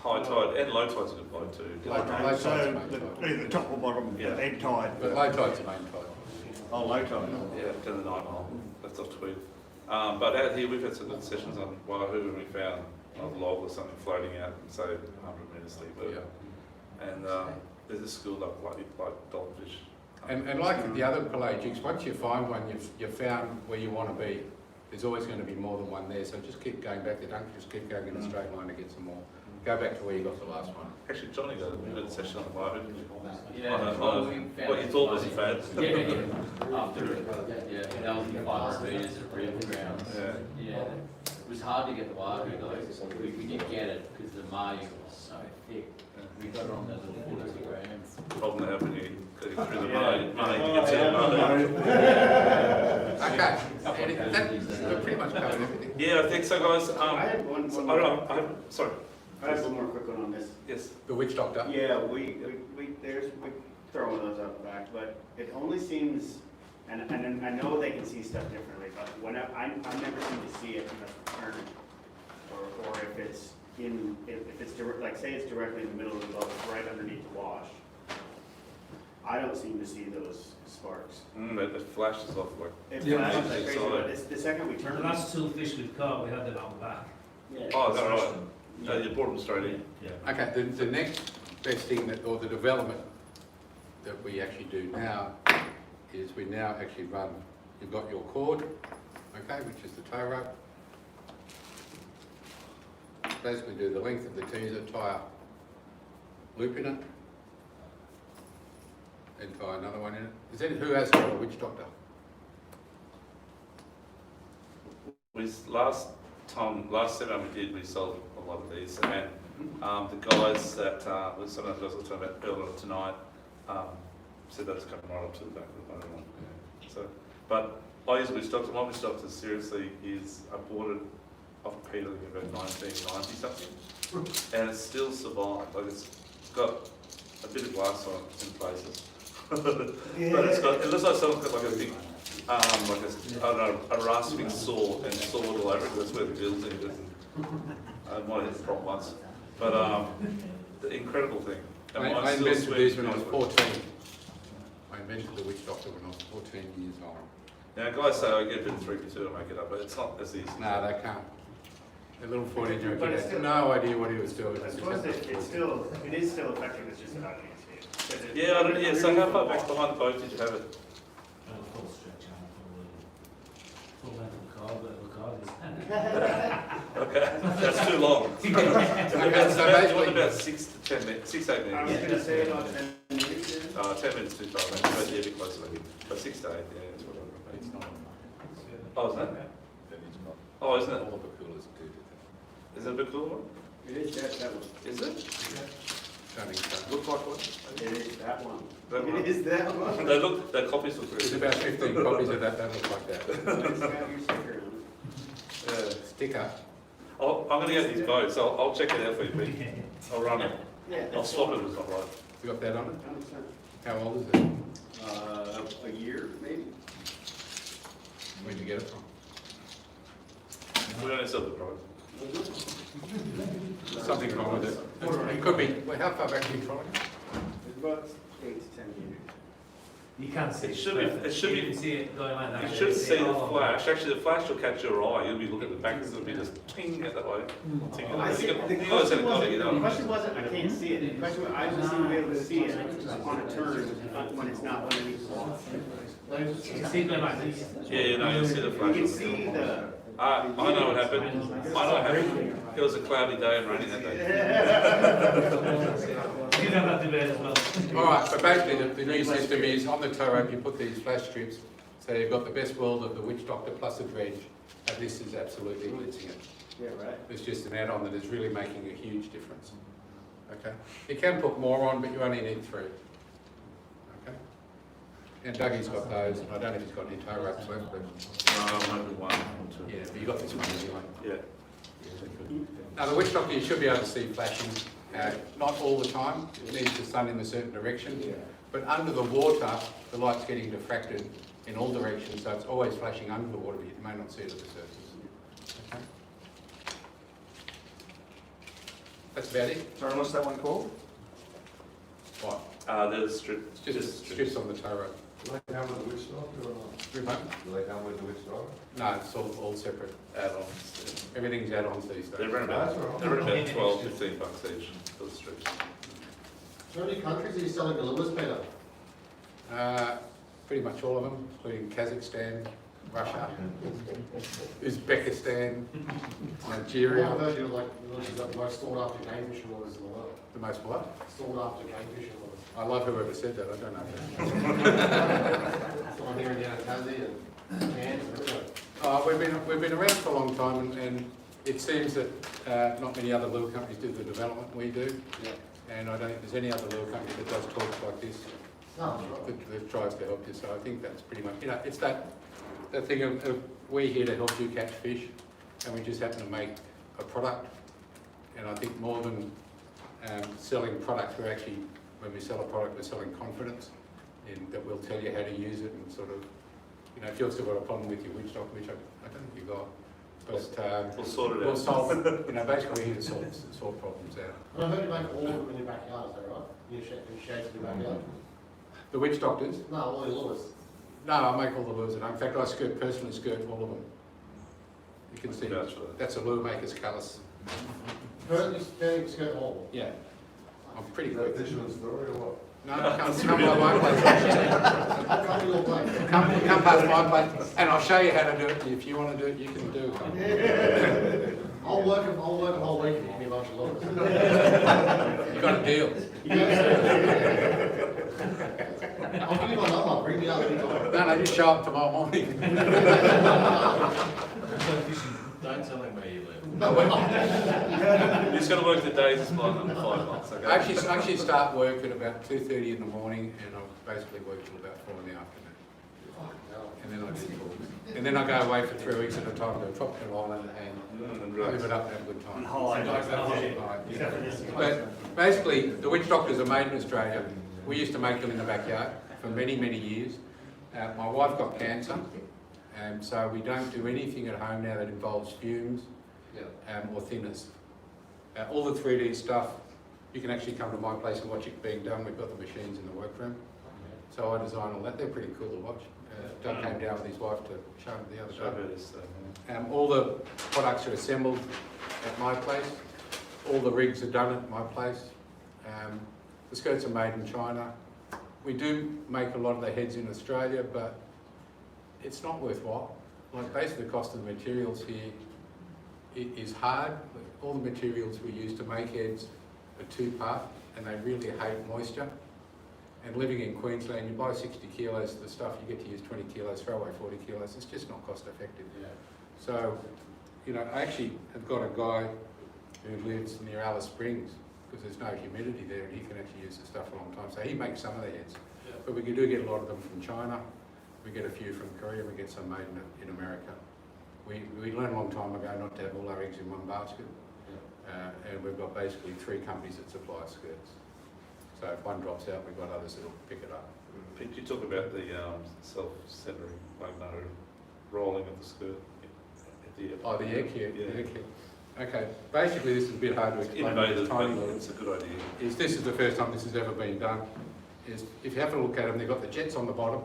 Speaker 1: High tide and low tide's a good point too.
Speaker 3: Low
Speaker 2: Okay,
Speaker 3: tide's
Speaker 2: so
Speaker 3: main tide.
Speaker 2: either the top or bottom,
Speaker 1: Yeah.
Speaker 2: ebb tide.
Speaker 3: But low tide's the main tide.
Speaker 2: Oh, low tide.
Speaker 1: Yeah, down the 9 mile. That's off tweed. But out here, we've had some good sessions on wahoo and we found a log or something floating out, say 100 metres deep.
Speaker 3: Yeah.
Speaker 1: And there's a school up like dogfish.
Speaker 3: And like the other pelagics, once you find one, you've found where you want to be. There's always going to be more than one there, so just keep going back there. Don't just keep going in a straight line to get some more. Go back to where you got the last one.
Speaker 1: Actually, Johnny got a good session on wahoo, didn't you?
Speaker 12: Yeah.
Speaker 1: What you thought was a fad.
Speaker 12: After, yeah, that was the final meters of real ground. Yeah, it was hard to get the wahoo though. We did get it because the mayu was so thick. We got it on those little 40 grams.
Speaker 1: Problem that happened, you go through the money to get to the money.
Speaker 3: Okay, that pretty much covered everything.
Speaker 1: Yeah, I think so, guys.
Speaker 8: I had one
Speaker 1: I
Speaker 8: more.
Speaker 1: don't know, sorry.
Speaker 8: I have one more quick one on this.
Speaker 1: Yes.
Speaker 3: The witch doctor.
Speaker 8: Yeah, we throw one of those out the back, but it only seems, and I know they can see stuff differently, but when I never seem to see it unless returned, or if it's if it's direct, like say it's directly in the middle of the boat, right underneath the wash. I don't seem to see those sparks.
Speaker 1: It flashes off like.
Speaker 8: It
Speaker 6: Yeah.
Speaker 8: flashes like crazy, but it's the second we
Speaker 5: The
Speaker 8: turn.
Speaker 5: last 2 fish we've caught, we had them out the back.
Speaker 8: Yeah.
Speaker 1: Oh, is that right? No, you brought them straight in.
Speaker 5: Yeah.
Speaker 3: Okay, the next best thing or the development that we actually do now is we now actually run, you've got your cord, okay, which is the tow rope. Basically do the length of the teaser, tie a loop in it, and tie another one in it. Who has got a witch doctor?
Speaker 1: last seminar we did, we sold a lot of these, and the guys that some of the guys I was talking about earlier tonight said that's coming right up to the back of the motor one. So, but I use Witch Doctor. My Witch Doctor seriously is I bought it off Peter in about 1990 something, and it's still survived. Like it's got a bit of glass on it in places, but it's got. It looks like someone's got like a big. I don't know, a rasping saw and sawed all over it. That's where the bill's in it. I might have hit the prop once, but the incredible thing. And
Speaker 3: I
Speaker 1: mine's still
Speaker 3: invented
Speaker 1: sweet,
Speaker 3: these when I was
Speaker 1: nice.
Speaker 3: 14. I invented the Witch Doctor when I was 14 years old.
Speaker 1: Now guys say I get a bit of 3p2 to make it up, but it's not as easy.
Speaker 3: No, they can't. A little 14-year-old
Speaker 8: But
Speaker 3: kid
Speaker 8: it's
Speaker 3: had
Speaker 8: still-
Speaker 3: no idea what he was doing.
Speaker 8: I suppose that it is still effective, it's just that I can't see it. 'Cause it-
Speaker 1: Yeah, I don't, yeah. So how far back behind the boat did you have it?
Speaker 5: Full stretch out, full length of the car, but the car is.
Speaker 1: Okay, that's too long.
Speaker 3: So
Speaker 1: It's about
Speaker 3: basically-
Speaker 1: 6 to 10 minutes, 6 to 8
Speaker 8: I was
Speaker 1: minutes.
Speaker 8: gonna say about 10 minutes.
Speaker 1: 10 minutes too far, maybe, but yeah, a bit closer maybe. But 6 to 8, yeah, that's what I'm
Speaker 3: It's not.
Speaker 1: Oh, isn't it?
Speaker 11: Then it's not.
Speaker 1: Oh, isn't it?
Speaker 11: All the Pakulas do that.
Speaker 1: Is it a bit cool one?
Speaker 8: It is that one.
Speaker 1: Is it?
Speaker 3: Don't think so.
Speaker 1: Look like one?
Speaker 8: It is that one.
Speaker 1: That one?
Speaker 8: It is that one.
Speaker 1: Their copies look
Speaker 3: There's
Speaker 1: really
Speaker 3: about 15 copies of that look like that.
Speaker 8: It's got your sticker on
Speaker 1: Yeah.
Speaker 3: Sticker.
Speaker 1: I'm going to get these boats. I'll check it out for you, Pete. I'll run it.
Speaker 8: it. Yeah.
Speaker 1: I'll swap it if it's not right.
Speaker 3: You got that on it?
Speaker 8: 100%.
Speaker 3: How old is it?
Speaker 8: A year, maybe.
Speaker 3: Where'd you get it from?
Speaker 1: We don't sell the product.
Speaker 3: Something wrong with it. It could be. Well, how far back are you trying?
Speaker 8: It's about 8 to 10 years.
Speaker 5: You can't see
Speaker 1: It should be- it should
Speaker 5: You
Speaker 1: be-
Speaker 5: can see it going like that.
Speaker 1: You should see the
Speaker 5: Oh,
Speaker 1: flash. Actually, the flash will catch your eye. You'll be looking at the back, it'll be just ting out that way. Ting out
Speaker 8: I
Speaker 1: that
Speaker 8: see,
Speaker 1: way.
Speaker 8: the
Speaker 1: You guys
Speaker 8: question
Speaker 1: haven't got it, you
Speaker 8: wasn't, the
Speaker 1: know.
Speaker 8: question wasn't, I can't see it, the question was, I just seem to be able to see it on a turn when it's not underneath the wall.
Speaker 5: You can see it going like this.
Speaker 1: Yeah, you know, you'll see the
Speaker 8: You
Speaker 1: flash.
Speaker 8: can see the,
Speaker 1: I know what happened. I know what happened. It was a cloudy day and raining that day.
Speaker 5: You don't have to do it as well.
Speaker 3: All right, but basically the new system is on the tow rope you put these flash strips, so you've got the best world of the Witch Doctor plus the dredge, and this is absolutely blitzing it.
Speaker 8: yeah, right.
Speaker 3: It's just an add-on that is really making a huge difference. Okay, you can put more on, but you only need 3. Okay, and Dougie's got those. I don't know if he's got any tow ropes left, but
Speaker 1: Maybe 1 or 2.
Speaker 3: yeah, but you got this one anyway.
Speaker 1: Yeah.
Speaker 3: Now the Witch Doctor you should be able to see flashing, not all the time. It needs the sun in a certain direction, but under the water the light's getting diffracted in all directions, so it's always flashing under the water, but you may not see it at the surface. Okay. That's about it.
Speaker 2: Sorry, what's that one called?
Speaker 3: What?
Speaker 1: There's strip.
Speaker 3: It's just strips on the tow rope.
Speaker 11: Do they come with the Witch Doctor or not?
Speaker 3: Remote?
Speaker 11: Do they come with the Witch Doctor?
Speaker 3: No, it's all separate.
Speaker 1: Add-ons.
Speaker 3: Everything's add-ons these
Speaker 1: They're
Speaker 3: days.
Speaker 1: around about 12, 15 bucks each for the strips.
Speaker 4: How many countries are you selling the lures, Peter?
Speaker 3: Pretty much all of them, including Kazakhstan, Russia, Uzbekistan, Nigeria.
Speaker 4: I've heard you're like, you've got the most sought after game fishing lures in the world.
Speaker 3: The most what?
Speaker 4: Sought after game fishing lures.
Speaker 3: I love whoever said that, I don't know.
Speaker 4: So I'm hearing down Tassie and Cairns and everything.
Speaker 3: We've been around for a long time, and it seems that not many other lure companies do the development we do.
Speaker 4: Yeah.
Speaker 3: And I don't think there's any other lure company that does talks like this,
Speaker 4: No, that's right.
Speaker 3: that tries to help you. So I think that's pretty much, it's that thing of we're here to help you catch fish, and we just happen to make a product. And I think more than selling products, we're actually, when we sell a product, we're selling confidence in that we'll tell you how to use it, and sort of, if you've still got a problem with your Witch Doctor, which I don't think you've got, but
Speaker 1: We'll sort it
Speaker 3: we'll
Speaker 1: out.
Speaker 3: solve it. Basically we're here to sort problems out.
Speaker 4: And I heard you make all of them in your backyard, is that right? In sheds in your backyard?
Speaker 3: The Witch Doctors?
Speaker 4: No, all your lures.
Speaker 3: No, I make all the lures at home. In fact, I personally skirt all of them. You can see,
Speaker 1: Vouch for that.
Speaker 3: that's a lure maker's callus.
Speaker 4: Currently, you skirt all.
Speaker 3: Yeah. I'm pretty
Speaker 11: Is that a
Speaker 3: quick.
Speaker 11: fisherman's story or what?
Speaker 3: No, come by my place.
Speaker 4: I'll come to your place.
Speaker 3: Come past my place, and I'll show you how to do it. If you want to do it, you can do it.
Speaker 4: I'll work a whole week and give me a bunch of lures.
Speaker 3: You got a deal.
Speaker 4: I'll give you my number, bring me out anytime.
Speaker 3: No, just show up tomorrow morning.
Speaker 6: go fishing.
Speaker 7: Don't tell him where you live.
Speaker 1: You've just got to work the days to supply them 5 months, okay?
Speaker 3: I actually start work at about 2:30 in the morning, and I basically work till about 4 in the afternoon. And then I do talks. And then I go away for 3 weeks at a time to a tropical island and live it up and have a good time. But basically, the witch doctors are made in Australia. We used to make them in the backyard for many, many years. My wife got cancer, and so we don't do anything at home now that involves fumes or thinners. All the 3D stuff, you can actually come to my place and watch it being done. We've got the machines in the workroom. So I design all that. They're pretty cool to watch. Doug came down with his wife to show him the other day. All the products are assembled at my place. All the rigs are done at my place. The skirts are made in China. We do make a lot of the heads in Australia, but it's not worthwhile. Like basically the cost of the materials here is hard. All the materials we use to make heads are 2-part, and they really hate moisture. And living in Queensland, you buy 60 kilos of the stuff, you get to use 20 kilos, throw away 40 kilos. It's just not cost effective. So, you know, I actually have got a guy who lives near Alice Springs because there's no humidity there, and he can actually use the stuff for a long time. So he makes some of the heads. But we do get a lot of them from China. We get a few from Korea. We get some made in America. We learned a long time ago not to have all our eggs in one basket. And we've got basically 3 companies that supply skirts. So if one drops out, we've got others that'll pick it up.
Speaker 1: Pete, you talk about the self-centering, like no rolling of the skirt at the airport.
Speaker 3: Oh, the egg here. Yeah. The egg here. Okay, basically this is a bit hard to explain.
Speaker 1: Innovative,
Speaker 3: tiny
Speaker 1: but
Speaker 3: little.
Speaker 1: it's a good idea.
Speaker 3: This is the first time this has ever been done. If you have a look at them, they've got the jets on the bottom.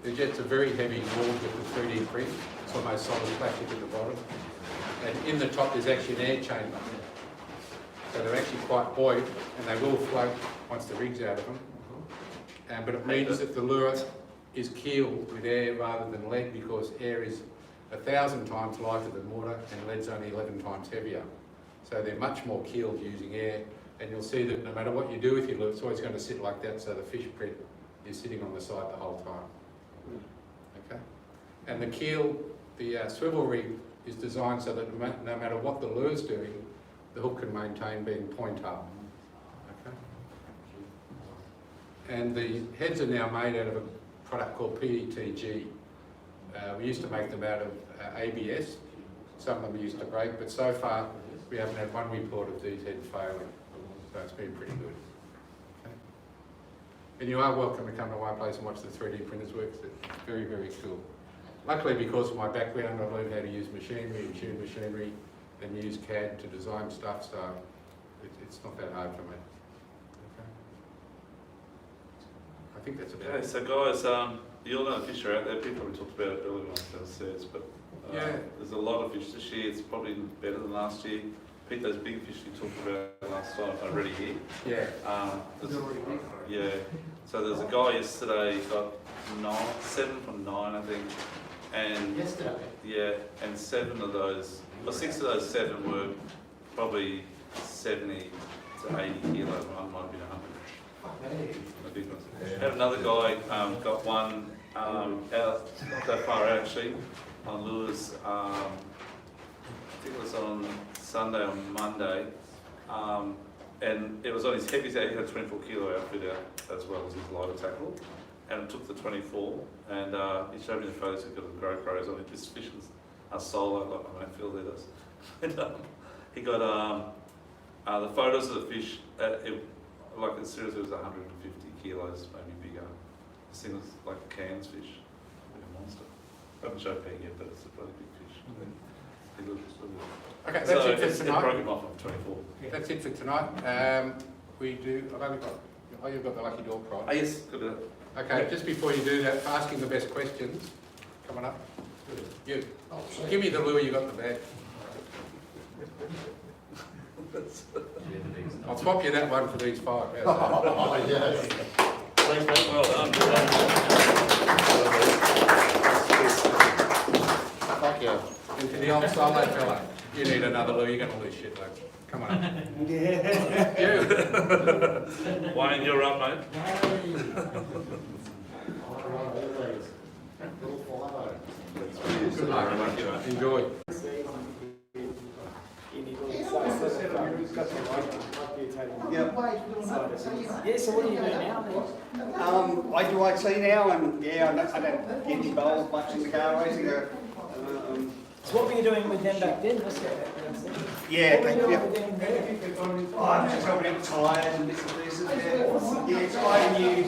Speaker 3: The jets are very heavy walled with the 3D print. It's almost solid plastic at the bottom. And in the top there's actually an air chamber. So they're actually quite buoyant, and they will float once the rig's out of them. But it means that the lure is keeled with air rather than lead, because air is 1,000 times lighter than water and lead's only 11 times heavier. So they're much more keeled using air, and you'll see that no matter what you do with your lure, it's always going to sit like that, so the fish print is sitting on the side the whole time. Okay? And the keel, the swivel rig is designed so that no matter what the lure's doing, the hook can maintain being point up. Okay? And the heads are now made out of a product called PETG. We used to make them out of ABS. Some of them used to break, but so far we haven't had one report of these heads failing. So it's been pretty good. Okay? And you are welcome to come to my place and watch the 3D printers work. It's very, very cool. Luckily, because of my background, I learned how to use machinery and tune machinery and use CAD to design stuff, so it's not that hard for me. Okay. I think that's about it.
Speaker 1: So guys, you all know the fish are out there. People probably talked about it earlier on downstairs, but there's a lot of fish this year. It's probably better than last year. Pete, those big fish you talked about last time are already here. Yeah. So there's a guy yesterday, he got 7 from 9, I think. And
Speaker 4: Yesterday?
Speaker 1: Yeah, and 7 of those, well, 6 of those 7 were probably 70 to 80 kilos. One might have been 100. The big ones. Had another guy got one out, not that far out actually, on lures. I think it was on Sunday or Monday, and it was on his heavy side. He had a 24 kilo outfit out as well as his lighter tackle, and it took the 24. And he showed me the photos. He's got the GoPros on it. This fish was a solo, like my mate Phil there does. And he got the photos of the fish. Like as seriously, it was 150 kilos, maybe bigger. This thing was like a Cairns fish, like a monster. I haven't showed Peg yet, but it's a pretty big fish. He looked
Speaker 3: Okay, that's
Speaker 1: so
Speaker 3: it for
Speaker 1: it
Speaker 3: tonight.
Speaker 1: broke him off on 24.
Speaker 3: That's it for tonight. We do, I've only got, oh, you've got the lucky dog prize.
Speaker 1: Oh yes, good at
Speaker 3: Okay, just before you do that, asking the best questions, coming up. You, give me the lure, you got the bag. I'll swap you that one for these 5. How's that?
Speaker 4: Oh, yes. Thanks, mate.
Speaker 1: Well done.
Speaker 4: Fuck yeah.
Speaker 3: And to the old solo fella, you need another lure, you're going to lose shit, like, come on up. You.
Speaker 1: Wayne, you're up, mate.
Speaker 3: Good luck. Enjoy.
Speaker 10: got the mic irritating.
Speaker 2: Yeah.
Speaker 10: Yeah, so what do you do now then?
Speaker 2: I do IT now, and yeah, I don't get involved much in the car racing.
Speaker 10: So what were you doing with them back then? Let's get that.
Speaker 2: Yeah,
Speaker 10: What were you doing
Speaker 2: yeah.
Speaker 10: with them then?
Speaker 2: Oh, I'm just helping out tyres and bits and pieces. Yeah, trying new